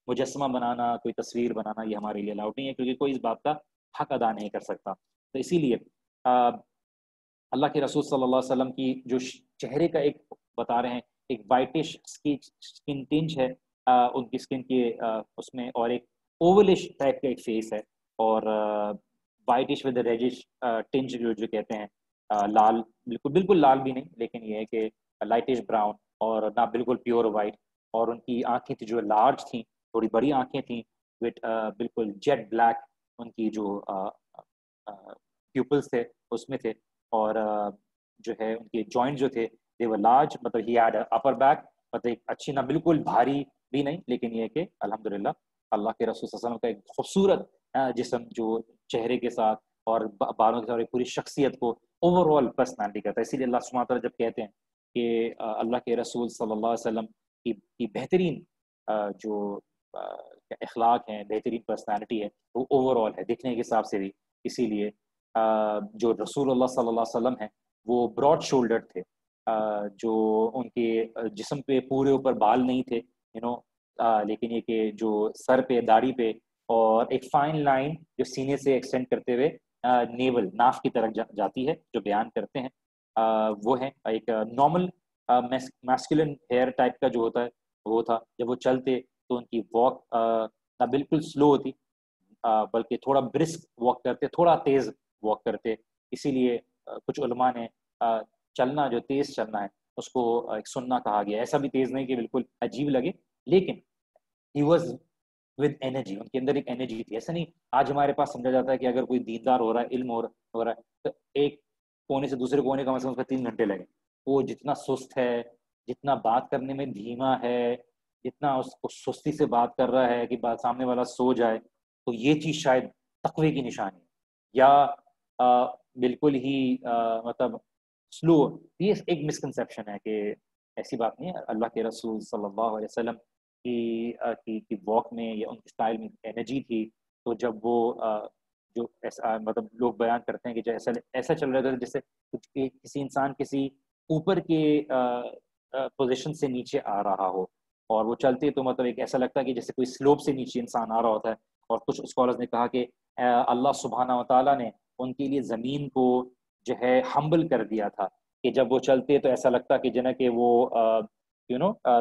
S1: مجسمہ بنانا، کوئی تصویر بنانا یہ ہمارے لیے الاؤڈ نہیں ہے، کیونکہ کوئی اس بات کا حق ادا نہیں کر سکتا۔ تو اسی لیے اللہ کے رسول صلی اللہ علیہ وسلم کی جو چہرے کا ایک بتا رہے ہیں، ایک وائٹش اسکن ٹنج ہے ان کی اسکن کے اس میں، اور ایک اوولش ٹائپ کا ایک فیس ہے، اور وائٹش ود ریڈش ٹنج جو کہتے ہیں، لال، بالکل لال بھی نہیں، لیکن یہ ہے کہ لائٹش براؤن، اور نہ بالکل پیور وائٹ، اور ان کی آنکھیں تھی جو لارج تھیں، تھوڑی بڑی آنکھیں تھیں، وتھ بالکل جیٹ بلیک ان کی جو پیپلز تھے اس میں تھے، اور جو ہے ان کے جوائنٹ جو تھے they were large، مطلب ہی had اپر بیک، مطلب ایک اچھی، نہ بالکل بھاری بھی نہیں، لیکن یہ کہ الحمدللہ اللہ کے رسول صلی اللہ علیہ وسلم کا ایک خوبصورت جسم جو چہرے کے ساتھ اور بالوں کے ساتھ پوری شخصیت کو اوور آل پرسنالٹی کرتا ہے۔ اسی لیے اللہ سبحانہ تعالیٰ جب کہتے ہیں کہ اللہ کے رسول صلی اللہ علیہ وسلم کی بہترین جو اخلاق ہیں، بہترین پرسنالٹی ہے، وہ اوور آل ہے دکھنے کے حساب سے بھی، اسی لیے جو رسول اللہ صلی اللہ علیہ وسلم ہیں وہ براڈ شولڈرڈ تھے، جو ان کے جسم پہ پورے اوپر بال نہیں تھے، لیکن یہ کہ جو سر پہ، داڑھی پہ، اور ایک فائن لائن جو سینے سے ایکسٹینڈ کرتے ہوئے نیول، ناف کی طرف جاتی ہے، جو بیان کرتے ہیں وہ ہے ایک نارمل میسکولن ہیئر ٹائپ کا جو ہوتا ہے وہ تھا۔ جب وہ چلتے تو ان کی واک نہ بالکل سلو ہوتی، بلکہ تھوڑا برسک واک کرتے، تھوڑا تیز واک کرتے، اسی لیے کچھ علماء نے چلنا، جو تیز چلنا ہے اس کو ایک سننا کہا گیا، ایسا بھی تیز نہیں کہ بالکل عجیب لگے، لیکن ہی واز ود انرجی، ان کے اندر ایک انرجی تھی۔ ایسا نہیں آج ہمارے پاس سمجھا جاتا ہے کہ اگر کوئی دیندار ہو رہا ہے، علم ہو رہا ہے، تو ایک کونے سے دوسرے کونے کا مثلا اس کا 3 گھنٹے لگے، وہ جتنا سست ہے، جتنا بات کرنے میں دھیما ہے، جتنا اس کو سستی سے بات کر رہا ہے کہ بات سامنے والا سو جائے، تو یہ چیز شاید تقوی کی نشانی ہے، یا بالکل ہی مطلب سلو۔ یہ ایک مسکنسیپشن ہے کہ ایسی بات نہیں ہے، اللہ کے رسول صلی اللہ علیہ وسلم کی واک میں یا ان کی اسٹائل میں انرجی تھی، تو جب وہ جو ایسا مطلب لوگ بیان کرتے ہیں کہ جیسا ایسا چل رہا تھا جیسے کسی انسان کسی اوپر کے پوزیشن سے نیچے آ رہا ہو، اور وہ چلتے تو مطلب ایک ایسا لگتا ہے کہ جیسے کوئی سلوپ سے نیچے انسان آ رہا ہوتا ہے. اور کچھ اسکالرز نے کہا کہ اللہ سبحانہ و تعالیٰ نے ان کے لیے زمین کو جو ہے ہمبل کر دیا تھا کہ جب وہ چلتے تو ایسا لگتا کہ جنا کہ وہ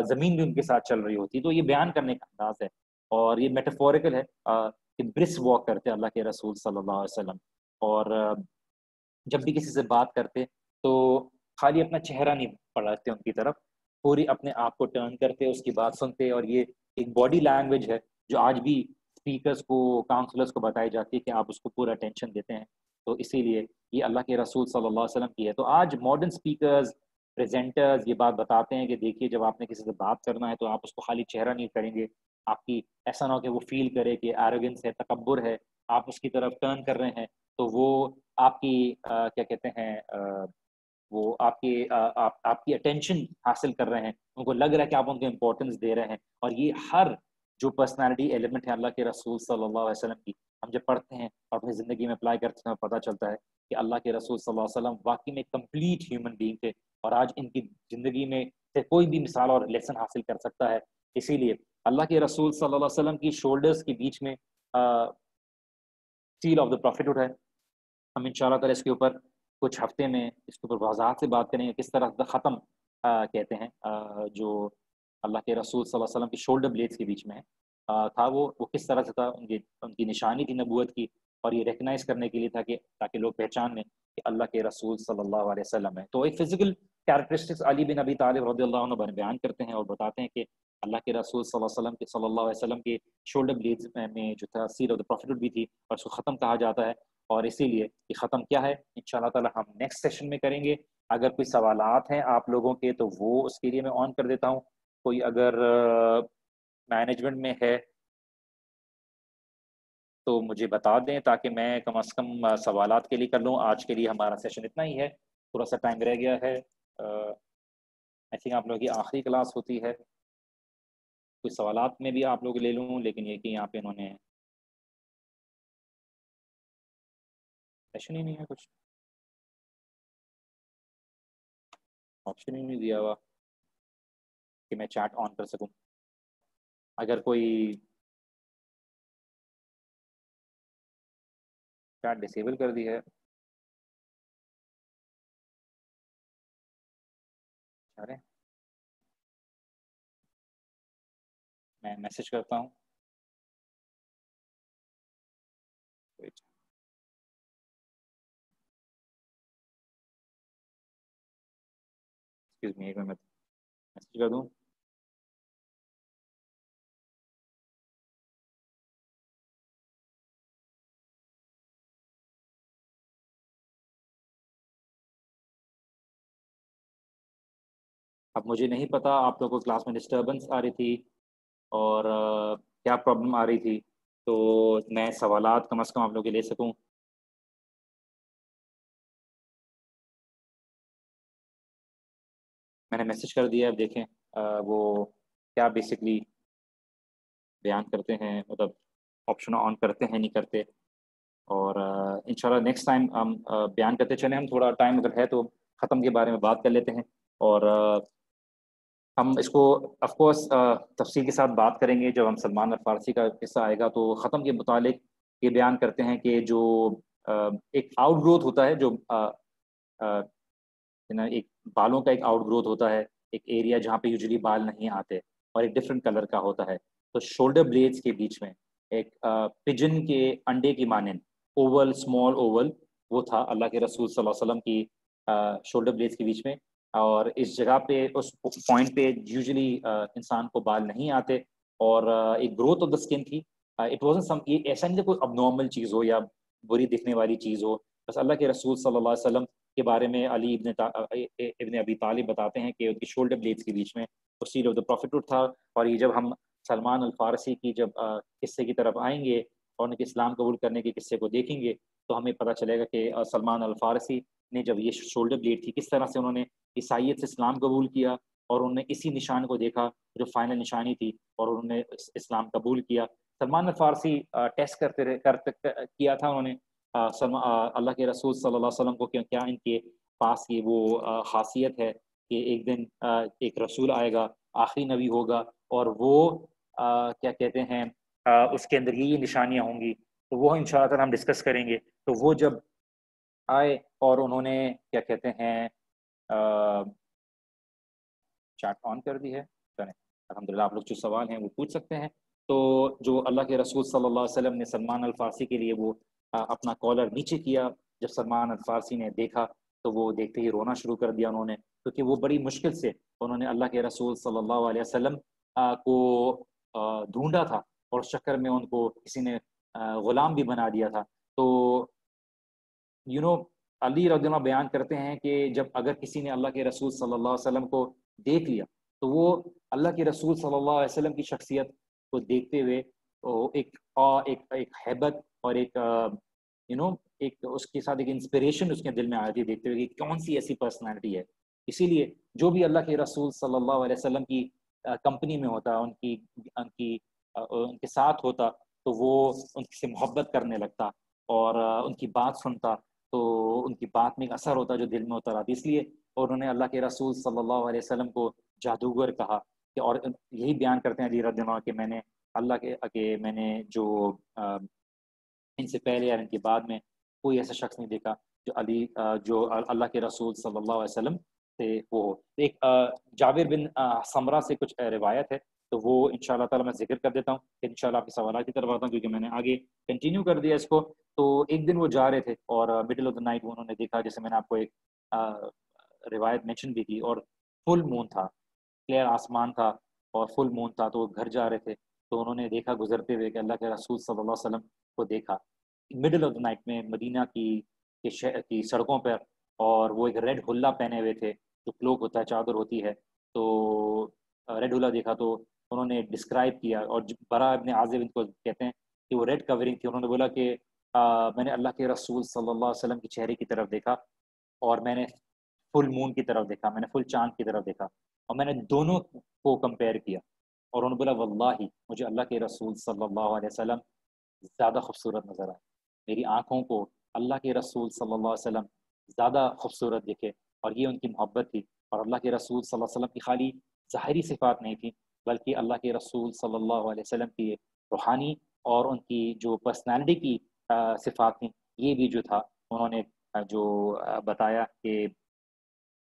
S1: زمین بھی ان کے ساتھ چل رہی ہوتی. تو یہ بیان کرنے کا انداز ہے اور یہ میٹافوریکل ہے کہ برس واک کرتے اللہ کے رسول صلی اللہ علیہ وسلم. اور جب بھی کسی سے بات کرتے تو خالی اپنا چہرہ نہیں پڑھاتے ان کی طرف, پوری اپنے آپ کو ٹرن کرتے, اس کی بات سنتے. اور یہ ایک باڈی لینگویج ہے جو آج بھی اسپیکرز کو, کاؤنسلرز کو بتائی جاتی ہے کہ آپ اس کو پورا اٹینشن دیتے ہیں. تو اسی لیے یہ اللہ کے رسول صلی اللہ علیہ وسلم کی ہے. تو آج ماڈرن اسپیکرز, پریزنٹرز یہ بات بتاتے ہیں کہ دیکھیے جب آپ نے کسی سے بات کرنا ہے تو آپ اس کو خالی چہرہ نہیں کریں گے, آپ کی ایسا نہ ہو کہ وہ فیل کرے کہ ایروگنس ہے, تکبر ہے, آپ اس کی طرف ٹرن کر رہے ہیں تو وہ آپ کی کیا کہتے ہیں وہ آپ کی اٹینشن حاصل کر رہے ہیں, ان کو لگ رہا ہے کہ آپ ان کو امپورٹنس دے رہے ہیں. اور یہ ہر جو پرسنالٹی ایلیمنٹ ہے اللہ کے رسول صلی اللہ علیہ وسلم کی, ہم جب پڑھتے ہیں اور اپنی زندگی میں اپلائی کرتے ہیں پتہ چلتا ہے کہ اللہ کے رسول صلی اللہ علیہ وسلم واقعی میں کمپلیٹ ہیومن بینگ تھے. اور آج ان کی زندگی میں سے کوئی بھی مثال اور لیسن حاصل کر سکتا ہے. اسی لیے اللہ کے رسول صلی اللہ علیہ وسلم کی شولڈرز کے بیچ میں سیل آف دا پروفیٹہڈ ہے. ہم انشاءاللہ تعالی اس کے اوپر کچھ ہفتے میں اس کے اوپر وضاحت سے بات کریں گے کس طرح ختم کہتے ہیں جو اللہ کے رسول صلی اللہ علیہ وسلم کی شولڈر بلیڈز کے بیچ میں تھا وہ کس طرح سے تھا. ان کی نشانی تھی نبوت کی, اور یہ ریکگنائز کرنے کے لیے تھا کہ تاکہ لوگ پہچان لیں کہ اللہ کے رسول صلی اللہ علیہ وسلم ہے. تو ایک فزیکل کیریکٹرسٹکس علی بن ابی طالب رضی اللہ عنہ بیان کرتے ہیں اور بتاتے ہیں کہ اللہ کے رسول صلی اللہ علیہ وسلم کے شولڈر بلیڈز میں جو تھا سیل آف دا پروفیٹہڈ بھی تھی, اور اس کو ختم کہا جاتا ہے. اور اسی لیے یہ ختم کیا ہے انشاءاللہ تعالی ہم نیکسٹ سیشن میں کریں گے. اگر کوئی سوالات ہیں آپ لوگوں کے تو وہ اس کے لیے میں آن کر دیتا ہوں. کوئی اگر مینجمنٹ میں ہے تو مجھے بتا دیں تاکہ میں کم از کم سوالات کے لیے کر لوں. آج کے لیے ہمارا سیشن اتنا ہی ہے, تھوڑا سا ٹائم رہ گیا ہے. آئی تھنک آپ لوگوں کی آخری کلاس ہوتی ہے. کچھ سوالات میں بھی آپ لوگ لے لوں, لیکن یہ کہ یہاں پہ انہوں نے سیشن ہی نہیں ہے, کچھ آپشن ہی نہیں دیا ہوا کہ میں چیٹ آن کر سکوں. اگر کوئی چیٹ ڈسیبل کر دی ہے ارے میں میسج کرتا ہوں. ایکسکیوز می, ایک منٹ میسج کر دوں. اب مجھے نہیں پتا آپ لوگوں کو کلاس میں ڈسٹربنس آ رہی تھی اور کیا پرابلم آ رہی تھی, تو میں سوالات کم از کم آپ لوگوں کے لے سکوں. میں نے میسج کر دیا, اب دیکھیں وہ کیا بیسکلی بیان کرتے ہیں, مطلب آپشن آن کرتے ہیں نہیں کرتے. اور انشاءاللہ نیکسٹ ٹائم ہم بیان کرتے چلیں. ہم تھوڑا ٹائم اگر ہے تو ختم کے بارے میں بات کر لیتے ہیں, اور ہم اس کو آف کورس تفصیل کے ساتھ بات کریں گے جب ہم سلمان الفارسی کا قصہ آئے گا. تو ختم کے متعلق یہ بیان کرتے ہیں کہ جو ایک آؤٹ گروتھ ہوتا ہے, جو ایک بالوں کا ایک آؤٹ گروتھ ہوتا ہے, ایک ایریا جہاں پہ یوزلی بال نہیں آتے اور ایک ڈفرینٹ کلر کا ہوتا ہے. تو شولڈر بلیڈز کے بیچ میں ایک پجن کے انڈے کی مانند اوول, اسمال اوول, وہ تھا اللہ کے رسول صلی اللہ علیہ وسلم کی شولڈر بلیڈز کے بیچ میں. اور اس جگہ پہ اس پوائنٹ پہ یوزلی انسان کو بال نہیں آتے, اور ایک گروتھ آف دا اسکن تھی. اٹ وازنٹ سم, ایسا نہیں کہ کوئی اب نارمل چیز ہو یا بری دکھنے والی چیز ہو, بس اللہ کے رسول صلی اللہ علیہ وسلم کے بارے میں علی ابن ابی طالب بتاتے ہیں کہ ان کی شولڈر بلیڈز کے بیچ میں وہ سیل آف دا پروفیٹہڈ تھا. اور یہ جب ہم سلمان الفارسی کی جب قصے کی طرف آئیں گے اور ان کے اسلام قبول کرنے کے قصے کو دیکھیں گے تو ہمیں پتہ چلے گا کہ سلمان الفارسی نے جب یہ شولڈر بلیڈ تھی کس طرح سے انہوں نے عیسائیت سے اسلام قبول کیا, اور انہوں نے اسی نشان کو دیکھا جو فائنل نشانی تھی, اور انہوں نے اسلام قبول کیا. سلمان الفارسی ٹیسٹ کیا تھا انہوں نے اللہ کے رسول صلی اللہ علیہ وسلم کو, کیا ان کے پاس یہ وہ خاصیت ہے کہ ایک دن ایک رسول آئے گا, آخری نبی ہوگا, اور وہ کیا کہتے ہیں اس کے اندر یہ نشانیاں ہوں گی، تو وہ انشاءاللہ تعالیٰ ہم ڈسکس کریں گے. تو وہ جب آئے اور انہوں نے کیا کہتے ہیں چیٹ آن کر دی ہے، چلیں الحمدللہ آپ لوگ جو سوال ہیں وہ پوچھ سکتے ہیں. تو جو اللہ کے رسول صلی اللہ علیہ وسلم نے سلمان الفارسی کے لیے وہ اپنا کالر نیچے کیا، جب سلمان الفارسی نے دیکھا تو وہ دیکھتے ہی رونا شروع کر دیا انہوں نے، کیونکہ وہ بڑی مشکل سے انہوں نے اللہ کے رسول صلی اللہ علیہ وسلم کو ڈھونڈا تھا، اور اس چکر میں ان کو کسی نے غلام بھی بنا دیا تھا. تو علی رضی اللہ بیان کرتے ہیں کہ جب اگر کسی نے اللہ کے رسول صلی اللہ علیہ وسلم کو دیکھ لیا تو وہ اللہ کے رسول صلی اللہ علیہ وسلم کی شخصیت کو دیکھتے ہوئے ایک ہیبت اور ایک اس کے ساتھ ایک انسپریشن اس کے دل میں آتی ہے، دیکھتے ہوئے کہ کون سی ایسی پرسنالٹی ہے. اسی لیے جو بھی اللہ کے رسول صلی اللہ علیہ وسلم کی کمپنی میں ہوتا، ان کے ساتھ ہوتا، تو وہ ان سے محبت کرنے لگتا اور ان کی بات سنتا، تو ان کی بات میں ایک اثر ہوتا جو دل میں اتر آتی. اس لیے اور انہوں نے اللہ کے رسول صلی اللہ علیہ وسلم کو جادوگر کہا کہ، اور یہی بیان کرتے ہیں علی رضی اللہ کہ میں نے میں نے جو ان سے پہلے یا ان کے بعد میں کوئی ایسا شخص نہیں دیکھا جو اللہ کے رسول صلی اللہ علیہ وسلم سے وہ ہو. ایک جابر بن سمرہ سے کچھ روایت ہے، تو وہ انشاءاللہ تعالیٰ میں ذکر کر دیتا ہوں، پھر انشاءاللہ آپ کے سوالات کی طرف آتا ہوں کیونکہ میں نے آگے کنٹینیو کر دیا اس کو. تو ایک دن وہ جا رہے تھے اور مڈل آف دا نائٹ انہوں نے دیکھا، جیسے میں نے آپ کو ایک روایت مینشن بھی کی، اور فل مون تھا، کلیئر آسمان تھا اور فل مون تھا. تو وہ گھر جا رہے تھے تو انہوں نے دیکھا گزرتے ہوئے کہ اللہ کے رسول صلی اللہ علیہ وسلم کو دیکھا مڈل آف دا نائٹ میں مدینہ کی سڑکوں پر، اور وہ ایک ریڈ ہلا پہنے ہوئے تھے، جو کلوک ہوتا ہے، چادر ہوتی ہے. تو ریڈ ہلا دیکھا تو انہوں نے ڈسکرائب کیا، اور برا ابن عازب ان کو کہتے ہیں کہ وہ ریڈ کورنگ تھی. انہوں نے بولا کہ میں نے اللہ کے رسول صلی اللہ علیہ وسلم کی چہرے کی طرف دیکھا، اور میں نے فل مون کی طرف دیکھا، میں نے فل چاند کی طرف دیکھا، اور میں نے دونوں کو کمپیئر کیا. اور انہوں نے بولا واللہ مجھے اللہ کے رسول صلی اللہ علیہ وسلم زیادہ خوبصورت نظر آئے، میری آنکھوں کو اللہ کے رسول صلی اللہ علیہ وسلم زیادہ خوبصورت دکھے. اور یہ ان کی محبت تھی. اور اللہ کے رسول صلی اللہ علیہ وسلم کی خالی ظاہری صفات نہیں تھی، بلکہ اللہ کے رسول صلی اللہ علیہ وسلم کی روحانی اور ان کی جو پرسنالٹی کی صفات تھیں، یہ بھی جو تھا انہوں نے جو بتایا کہ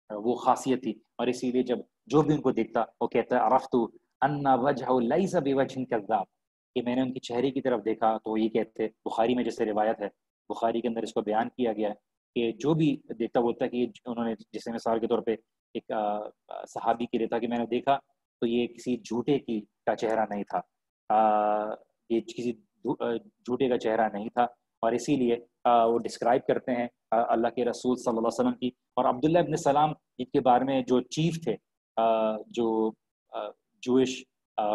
S1: وہ خاصیت تھی. اور اسی لیے جب جو بھی ان کو دیکھتا وہ کہتا ہے عرفت ان وجہ لیس بوجہ کذاب، کہ میں نے ان کی چہرے کی طرف دیکھا تو وہ یہ کہتے، بخاری میں جیسے روایت ہے، بخاری کے اندر اس کو بیان کیا گیا ہے کہ جو بھی دیکھتا بولتا ہے کہ انہوں نے جیسے مثال کے طور پہ ایک صحابی کی رہتا کہ میں نے دیکھا تو یہ کسی جھوٹے کا چہرہ نہیں تھا، یہ کسی جھوٹے کا چہرہ نہیں تھا. اور اسی لیے وہ ڈسکرائب کرتے ہیں اللہ کے رسول صلی اللہ علیہ وسلم کی. اور عبداللہ ابن سلام جن کے بارے میں جو چیف تھے، جو جوئش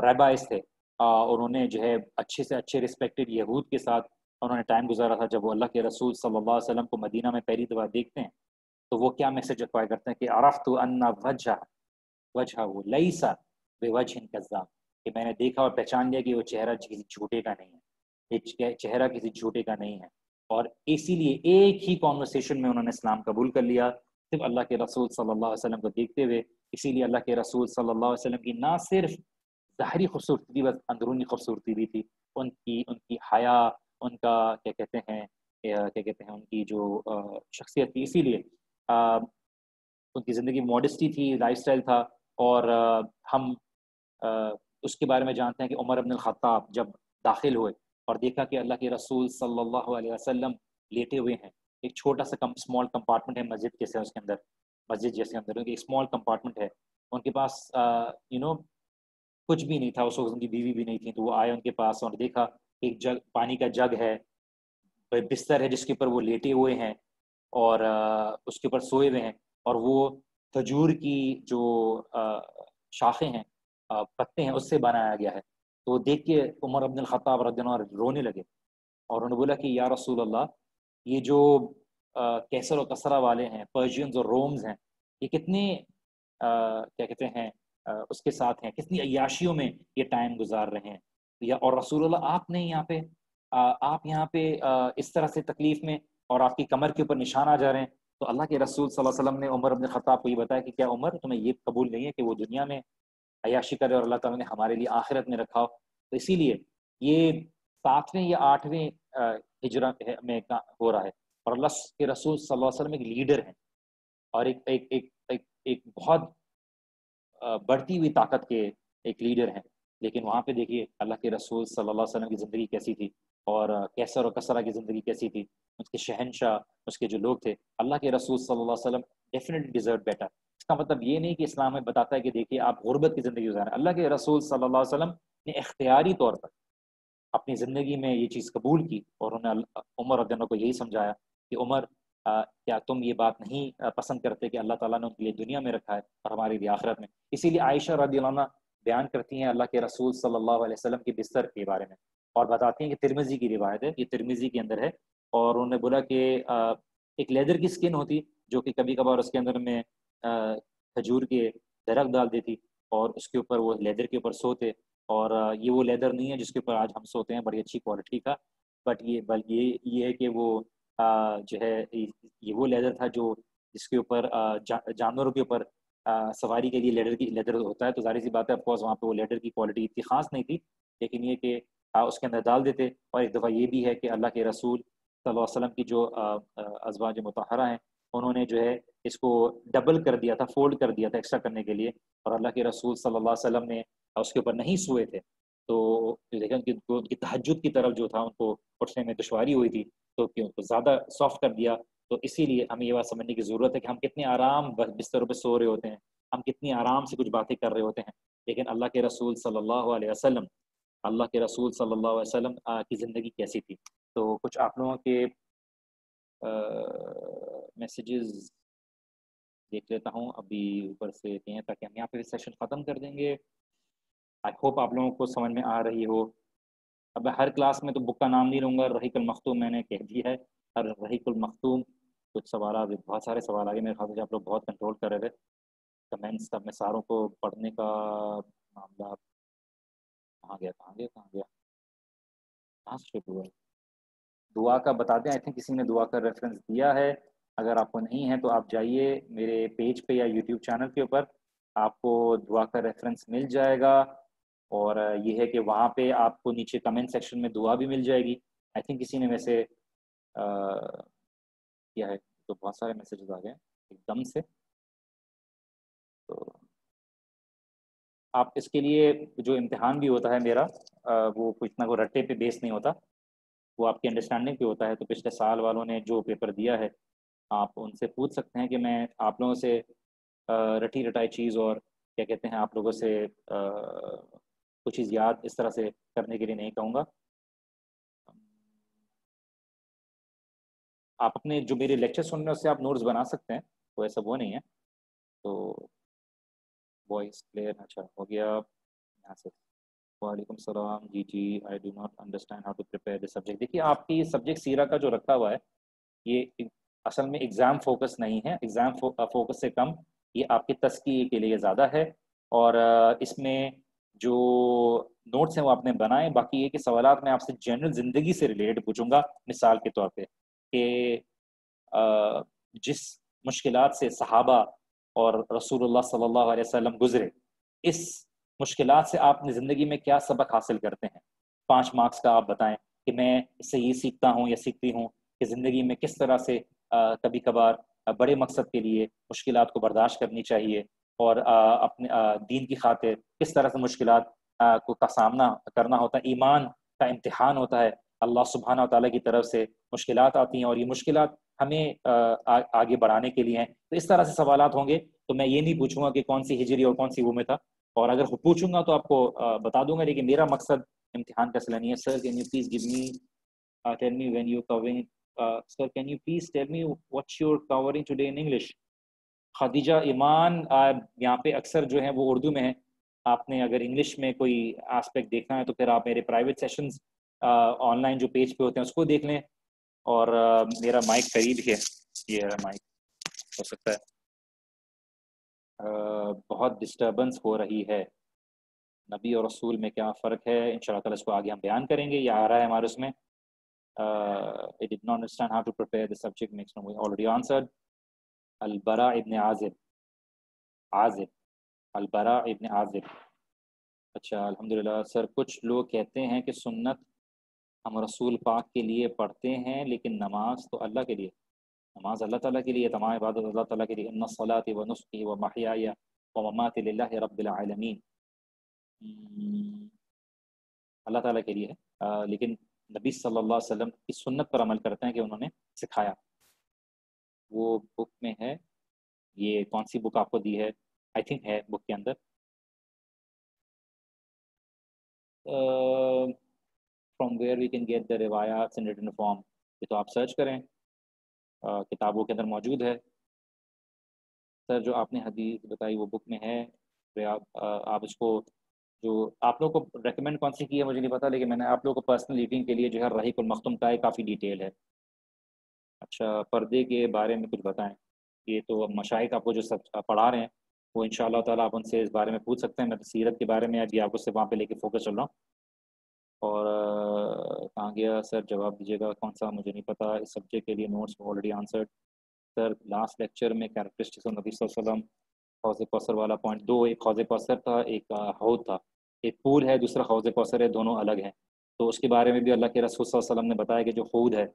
S1: ریبائز تھے، اور انہوں نے جو ہے اچھے سے اچھے رسپیکٹڈ یہود کے ساتھ انہوں نے ٹائم گزارا تھا. جب وہ اللہ کے رسول صلی اللہ علیہ وسلم کو مدینہ میں پہلی دفعہ دیکھتے ہیں تو وہ کیا میسج اکوائر کرتے ہیں کہ عرفت ان وجہ لیس بوجہ کذاب، کہ میں نے دیکھا اور پہچان لیا کہ وہ چہرہ کسی جھوٹے کا نہیں ہے، یہ چہرہ کسی جھوٹے کا نہیں ہے. اور اسی لیے ایک ہی کانورسیشن میں انہوں نے اسلام قبول کر لیا، صرف اللہ کے رسول صلی اللہ علیہ وسلم کو دیکھتے ہوئے. اسی لیے اللہ کے رسول صلی اللہ علیہ وسلم کی نہ صرف ظاہری خوبصورتی بس اندرونی خوبصورتی بھی تھی، ان کی حیا، ان کا کیا کہتے ہیں ان کی جو شخصیت تھی. اسی لیے ان کی زندگی ماڈسٹی تھی، لائف سٹائل تھا. اور ہم اس کے بارے میں جانتے ہیں کہ عمر بن الخطاب جب داخل ہوئے اور دیکھا کہ اللہ کے رسول صلی اللہ علیہ وسلم لیٹے ہوئے ہیں، ایک چھوٹا سا اسمال کمپارٹمنٹ ہے مسجد جیسے، اس کے اندر مسجد جیسے اندر ایک اسمال کمپارٹمنٹ ہے، ان کے پاس کچھ بھی نہیں تھا، اس وقت ان کی بیوی بھی نہیں تھی. تو وہ آئے ان کے پاس اور دیکھا ایک جگ، پانی کا جگ ہے، بستر ہے جس کے اوپر وہ لیٹے ہوئے ہیں اور اس کے اوپر سوئے ہوئے ہیں، اور وہ کھجور کی جو شاخیں ہیں، پتے ہیں، اس سے بنایا گیا ہے. تو دیکھ کے عمر بن الخطاب رضی اللہ عنہ رونے لگے، اور انہوں نے بولا کہ یا رسول اللہ، یہ جو کیسر و کسرا والے ہیں، پرشینز اور رومز ہیں، یہ کتنے کیا کہتے ہیں اس کے ساتھ ہیں، کتنی عیاشیوں میں یہ ٹائم گزار رہے ہیں، اور رسول اللہ آپ نہیں یہاں پہ، آپ یہاں پہ اس طرح سے تکلیف میں، اور آپ کی کمر کے اوپر نشان آ جا رہے ہیں. تو اللہ کے رسول صلی اللہ علیہ وسلم نے عمر بن خطاب کو یہ بتایا کہ کیا عمر تمہیں یہ قبول نہیں ہے کہ وہ دنیا میں عیاشی کرے اور اللہ تعالیٰ نے ہمارے لیے آخرت میں رکھا ہو. تو اسی لیے یہ 7ویں یا 8ویں ہجرہ میں ہو رہا ہے، اور اللہ کے رسول صلی اللہ علیہ وسلم ایک لیڈر ہیں اور ایک بہت بڑھتی ہوئی طاقت کے ایک لیڈر ہیں. لیکن وہاں پہ دیکھیے اللہ کے رسول صلی اللہ علیہ وسلم کی زندگی کیسی تھی، اور کیسر و کسرا کی زندگی کیسی تھی. اس کے شہنشاہ، اس کے جو لوگ تھے، اللہ کے رسول صلی اللہ علیہ وسلم ڈیفینیٹلی ڈیزرو بیٹر. اس کا مطلب یہ نہیں کہ اسلام میں بتاتا ہے کہ دیکھیے آپ غربت کی زندگی گزاریں. اللہ کے رسول صلی اللہ علیہ وسلم نے اختیاری طور پر اپنی زندگی میں یہ چیز قبول کی، اور انہوں نے عمر رضی اللہ عنہ کو یہی سمجھایا کہ عمر کیا تم یہ بات نہیں پسند کرتے کہ اللہ تعالیٰ نے ان کے لیے دنیا میں رکھا ہے اور ہمارے لیے آخرت میں. اسی لیے عائشہ رضی اللہ عنہ بیان کرتی ہیں اللہ کے رسول صلی اللہ علیہ وسلم کے بستر کے بارے میں، اور بتاتی ہیں کہ ترمذی کی روایت ہے، یہ ترمذی کے اندر ہے. اور انہوں نے بولا کہ ایک لیدر کی سکن ہوتی جو کہ کبھی کبھار اس کے اندر میں کھجور کے درخت ڈال دیتی اور اس کے اوپر وہ لیدر کے اوپر سوتے. اور یہ وہ لیدر نہیں ہے جس کے اوپر آج ہم سوتے ہیں بڑی اچھی کوالٹی کا، بٹ یہ ہے کہ وہ جو ہے یہ وہ لیدر تھا جو جس کے اوپر جانوروں کے اوپر سواری کے لیے لیدر ہوتا ہے. تو ظاہر سی بات ہے، آف کورس وہاں پہ وہ لیدر کی کوالٹی اتنی خاص نہیں تھی، لیکن یہ کہ اس کے اندر ڈال دیتے. اور ایک دفعہ یہ بھی ہے کہ اللہ کے رسول صلی اللہ علیہ وسلم کی جو ازواج مطہرہ ہیں انہوں نے جو ہے اس کو ڈبل کر دیا تھا، فولڈ کر دیا تھا ایکسٹرا کرنے کے لیے، اور اللہ کے رسول صلی اللہ علیہ وسلم نے اس کے اوپر نہیں سوئے تھے. تو دیکھیں ان کی تہجد کی طرف جو تھا ان کو اٹھنے میں دشواری ہوئی تھی، تو ان کو زیادہ سافٹ کر دیا. تو اسی لیے ہمیں یہ بات سمجھنے کی ضرورت ہے کہ ہم کتنے آرام بستروں پہ سو رہے ہوتے ہیں، ہم کتنی آرام سے کچھ باتیں کر رہے ہوتے ہیں، لیکن اللہ کے رسول صلی اللہ علیہ وسلم کی زندگی کیسی تھی. تو کچھ آپ لوگوں کے میسیجز دیکھ لیتا ہوں ابھی اوپر سے ہیں تاکہ ہم یہاں پہ سیشن ختم کر دیں گے. آئی ہوپ آپ لوگوں کو سمجھ میں آ رہی ہو. اب ہر کلاس میں تو بک کا نام نہیں لوں گا، رحیق المختوم میں نے کہہ دیا ہے. ہر رحیق المختوم کچھ سوالات، بہت سارے سوال آگے میرے خیال سے آپ لوگ بہت کنٹرول کر رہے تھے کمنٹس. تب میں ساروں کو پڑھنے کا معاملہ کہاں گیا کہاں سے شروع ہوا. دعا کا بتا دیں، آئی تھنک کسی نے دعا کا ریفرنس دیا ہے. اگر آپ کو نہیں ہے تو آپ جائیے میرے پیج پہ یا یوٹیوب چینل کے اوپر، آپ کو دعا کا ریفرنس مل جائے گا. اور یہ ہے کہ وہاں پہ آپ کو نیچے کمنٹ سیکشن میں دعا بھی مل جائے گی. آئی تھنک کسی نے ویسے کیا ہے. تو بہت سارے میسیجز آ گئے ایک دم سے. تو آپ اس کے لیے جو امتحان بھی ہوتا ہے میرا، وہ کچھ نہ کوئی رٹے پہ بیس نہیں ہوتا، وہ آپ کی انڈرسٹینڈنگ پہ ہوتا ہے. تو پچھلے سال والوں نے جو پیپر دیا ہے آپ ان سے پوچھ سکتے ہیں کہ میں آپ لوگوں سے رٹی رٹائی چیز اور کیا کہتے ہیں آپ لوگوں سے کچھ چیز یاد اس طرح سے کرنے کے لیے نہیں کہوں گا. آپ اپنے جو میرے لیکچر سن رہے ہیں اس سے آپ نوٹس بنا سکتے ہیں، تو ایسا وہ نہیں ہے. تو وائس کلیئر اچھا ہو گیا یہاں سے. وعلیکم السلام. جی I do not understand how to prepare the subject. دیکھیے آپ کی سبجیکٹ سیرہ کا جو رکھا ہوا ہے یہ اصل میں ایگزام فوکس نہیں ہے، ایگزام فوکس سے کم یہ آپ کی تزکیے کے لیے زیادہ ہے. اور اس میں جو نوٹس ہیں وہ آپ نے بنائے. باقی یہ کہ سوالات میں آپ سے جنرل زندگی سے ریلیٹڈ پوچھوں گا. مثال کے طور پہ کہ جس مشکلات سے صحابہ اور رسول اللہ صلی اللہ علیہ وسلم گزرے، اس مشکلات سے آپ نے زندگی میں کیا سبق حاصل کرتے ہیں. 5 مارکس کا آپ بتائیں کہ میں اس سے یہ سیکھتا ہوں یا سیکھتی ہوں کہ زندگی میں کس طرح سے کبھی کبھار بڑے مقصد کے لیے مشکلات کو برداشت کرنی چاہیے، اور اپنے دین کی خاطر کس طرح سے مشکلات کا سامنا کرنا ہوتا ہے. ایمان کا امتحان ہوتا ہے، اللہ سبحانہ و تعالیٰ کی طرف سے مشکلات آتی ہیں اور یہ مشکلات ہمیں آگے بڑھانے کے لیے ہیں. تو اس طرح سے سوالات ہوں گے. تو میں یہ نہیں پوچھوں گا کہ کون سی ہجری اور کون سی وہ میں تھا، اور اگر پوچھوں گا تو آپ کو بتا دوں گا، لیکن میرا مقصد امتحان کا اصل نہیں ہے. Sir can you please give me tell me when you covering sir can you please tell me what you are covering today in English. Khadija Iman یہاں پہ اکثر جو ہیں وہ اردو میں ہیں. آپ نے اگر انگلش میں کوئی آسپیکٹ دیکھنا ہے تو پھر آپ میرے پرائیویٹ سیشنز آن لائن جو پیج پہ ہوتے ہیں اس کو دیکھ لیں. اور میرا مائک قریب ہے، یہ ہے مائک، ہو سکتا ہے بہت ڈسٹربنس ہو رہی ہے. نبی اور رسول میں کیا فرق ہے؟ ان شاء اللہ تعالیٰ اس کو آگے ہم بیان کریں گے. یہ آ رہا ہے ہمارے اس میں I did not understand how to prepare the subject mix. We already answered. البراء ابن عازب البراء ابن عازب اچھا الحمدللہ سر، کچھ لوگ کہتے ہیں کہ سنت ہم رسول پاک کے لیے پڑھتے ہیں لیکن نماز تو اللہ کے لیے، نماز اللہ تعالیٰ کے لیے، تمام عبادت اللہ تعالیٰ کے لیے، ان الصلاۃ و نسکی و محیای و مماتی للہ رب العالمین، اللہ تعالیٰ کے لیے ہے، لیکن نبی صلی اللہ علیہ وسلم کی سنت پر عمل کرتے ہیں کہ انہوں نے سکھایا، وہ بک میں ہے، یہ کون سی بک آپ کو دی ہے؟ آئی تھنک ہے بک کے اندر، from where we can get the روایات ان ریٹن فارم، یہ تو آپ سرچ کریں، کتابوں کے اندر موجود ہے سر، جو آپ نے حدیث بتائی وہ بک میں ہے، پھر آپ اس کو، جو آپ لوگوں کو ریکمینڈ کون سی کی ہے مجھے نہیں پتا، لیکن میں نے آپ لوگوں کو پرسنل ریڈنگ کے لیے جو ہے رحیق المختوم کا ہے، کافی ڈیٹیل ہے۔ اچھا پردے کے بارے میں کچھ بتائیں، یہ تو مشائخ آپ کو جو سب پڑھا رہے ہیں وہ انشاءاللہ تعالیٰ آپ ان سے اس بارے میں پوچھ سکتے ہیں، میں تو سیرت کے بارے میں ابھی آپ کو سے وہاں پہ لے کے فوکس چل رہا ہوں، اور کہاں گیا سر، جواب دیجیے گا کون سا مجھے نہیں پتا، اس سبجیکٹ کے لیے نوٹس آلریڈی آنسرڈ سر، لاسٹ لیکچر میں کیریکٹرسٹکس آف نبی صلی اللہ علیہ وسلم، حوض کوثر والا پوائنٹ دو، ایک حوض کوثر تھا، ایک حوض تھا، ایک پول ہے دوسرا حوض کوثر ہے، دونوں الگ ہیں، تو اس کے بارے میں بھی اللہ کے رسول صلی اللہ علیہ وسلم نے بتایا کہ جو حوض ہے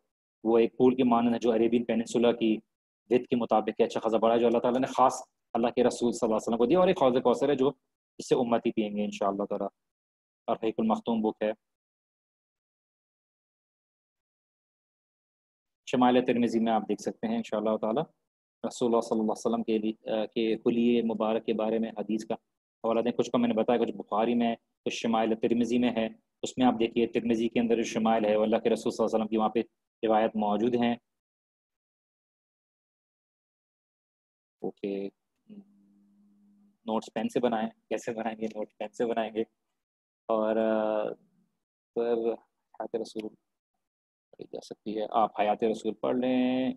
S1: وہ ایک پول کے مانند ہے جو عربین پیننسولا کی وڈتھ کے مطابق ہے، اچھا خاصا بڑا ہے، جو اللہ تعالیٰ نے خاص اللہ کے رسول صلی اللہ علیہ وسلم کو دیا، اور ایک حوض کوثر ہے جو اس سے امتی پئیں گے انشاءاللہ تعالیٰ، اور حقیق المختوم بک ہے، شمائل ترمذی میں آپ دیکھ سکتے ہیں انشاءاللہ تعالیٰ، رسول اللہ صلی اللہ علیہ وسلم کے کلیے مبارک کے بارے میں حدیث کا حوالہ دیں، کچھ کا میں نے بتایا، کچھ بخاری میں، کچھ شمائل ترمذی میں ہے، اس میں آپ دیکھیے ترمذی کے اندر جو شمائل ہے اللہ کے رسول صلی اللہ علیہ وسلم کی وہاں پہ روایت موجود ہیں۔ اوکے، نوٹس پین سے بنائیں، کیسے بنائیں گے نوٹس؟ پین سے بنائیں گے، اور سر حیات رسول پڑھی جا سکتی ہے، آپ حیات رسول پڑھ لیں،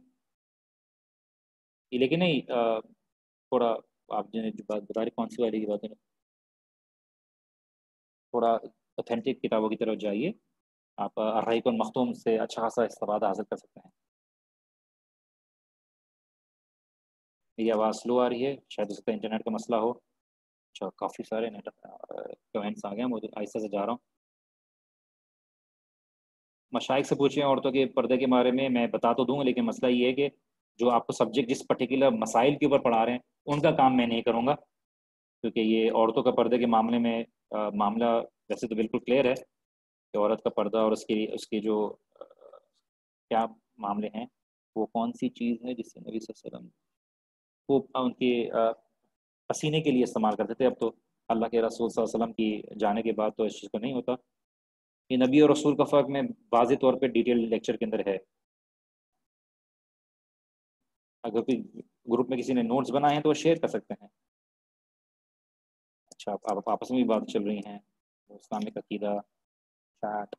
S1: لیکن نہیں تھوڑا آپ جو بات بتا رہے کون سی والی کی بات ہے، تھوڑا اوتھینٹک کتابوں کی طرف جائیے، آپ الرحیق المختوم سے اچھا خاصا استفادہ حاصل کر سکتے ہیں۔ میری آواز سلو آ رہی ہے، شاید اس کا انٹرنیٹ کا مسئلہ ہو، اچھا کافی سارے نیٹ کمنٹس آ گئے ہیں، مجھے آہستہ سے جا رہا ہوں، مشائخ سے پوچھیں عورتوں کے پردے کے بارے میں بتا تو دوں، لیکن مسئلہ یہ ہے کہ جو آپ کو سبجیکٹ جس پرٹیکولر مسائل کے اوپر پڑھا رہے ہیں ان کا کام میں نہیں کروں گا، کیونکہ یہ عورتوں کا پردے کے معاملے میں معاملہ ویسے تو بالکل کلیئر ہے کہ عورت کا پردہ اور اس کی جو کیا معاملے ہیں، وہ کون سی چیز ہے جس سے نبی صلی اللہ علیہ وسلم وہ ان کے پسینے کے لیے استعمال کرتے تھے، اب تو اللہ کے رسول صلی اللہ علیہ وسلم کی جانے کے بعد تو اس چیز کو نہیں ہوتا، یہ نبی اور رسول کا فرق میں واضح طور پہ ڈیٹیل لیکچر کے اندر ہے، اگر کوئی گروپ میں کسی نے نوٹس بنائے ہیں تو وہ شیئر کر سکتے ہیں۔ اچھا آپ آپس میں بھی بات چل رہی ہیں، اسلامک عقیدہ چیٹ،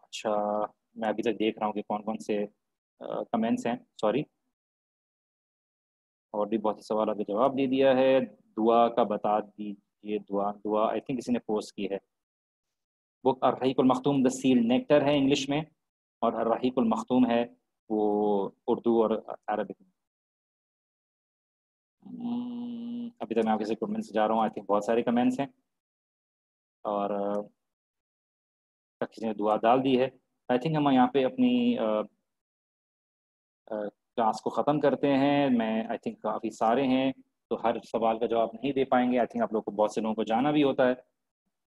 S1: اچھا میں ابھی تک دیکھ رہا ہوں کہ کون کون سے کمنٹس ہیں، سوری، اور بھی بہت سے سوالات کا جواب دے دیا ہے، دعا کا بتا دیجیے، دعا آئی تھنک کسی نے پوسٹ کی ہے، بک الرحیق المختوم دا سیل نیکٹر ہے انگلش میں، اور الرحیق المختوم ہے وہ اردو اور عربک میں۔ ابھی تک میں آپ کے کمنٹس جا رہا ہوں، آئی تھنک بہت سارے کمنٹس ہیں، اور کسی نے دعا ڈال دی ہے، آئی تھنک ہم یہاں پہ اپنی کلاس کو ختم کرتے ہیں، میں آئی تھنک کافی سارے ہیں تو ہر سوال کا جواب نہیں دے پائیں گے، آئی تھنک آپ لوگ کو بہت سے لوگوں کو جانا بھی ہوتا ہے،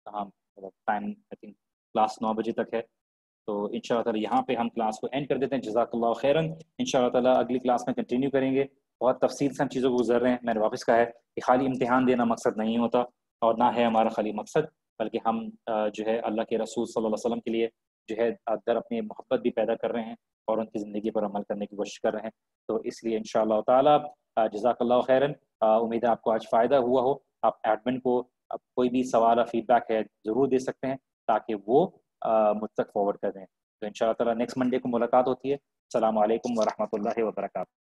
S1: ہاں ٹائم آئی تھنک کلاس 9 بجے تک ہے، تو ان شاء اللہ تعالیٰ یہاں پہ ہم کلاس کو اینڈ کر دیتے ہیں، جزاک اللہ خیراً، ان شاء اللہ تعالیٰ اگلی کلاس میں کنٹینیو کریں گے، بہت تفصیل سے ہم چیزوں کو گزر رہے ہیں، میں نے واپس کہا ہے کہ خالی امتحان دینا مقصد نہیں ہوتا، اور نہ ہے ہمارا خالی مقصد، بلکہ ہم جو ہے اللہ کے رسول صلی اللہ علیہ وسلم کے لیے جو ہے در اپنی محبت بھی پیدا کر رہے ہیں، اور ان کی زندگی پر عمل کرنے کی کوشش کر رہے ہیں، تو اس لیے انشاءاللہ تعالیٰ جزاک اللہ خیراً، امید ہے آپ کو آج فائدہ ہوا ہو، آپ ایڈمن کو کوئی بھی سوال اور فیڈ بیک ہے ضرور دے سکتے ہیں تاکہ وہ مجھ تک فارورڈ کر دیں، تو انشاءاللہ تعالیٰ نیکسٹ منڈے کو ملاقات ہوتی ہے، السلام علیکم ورحمۃ اللہ وبرکاتہ۔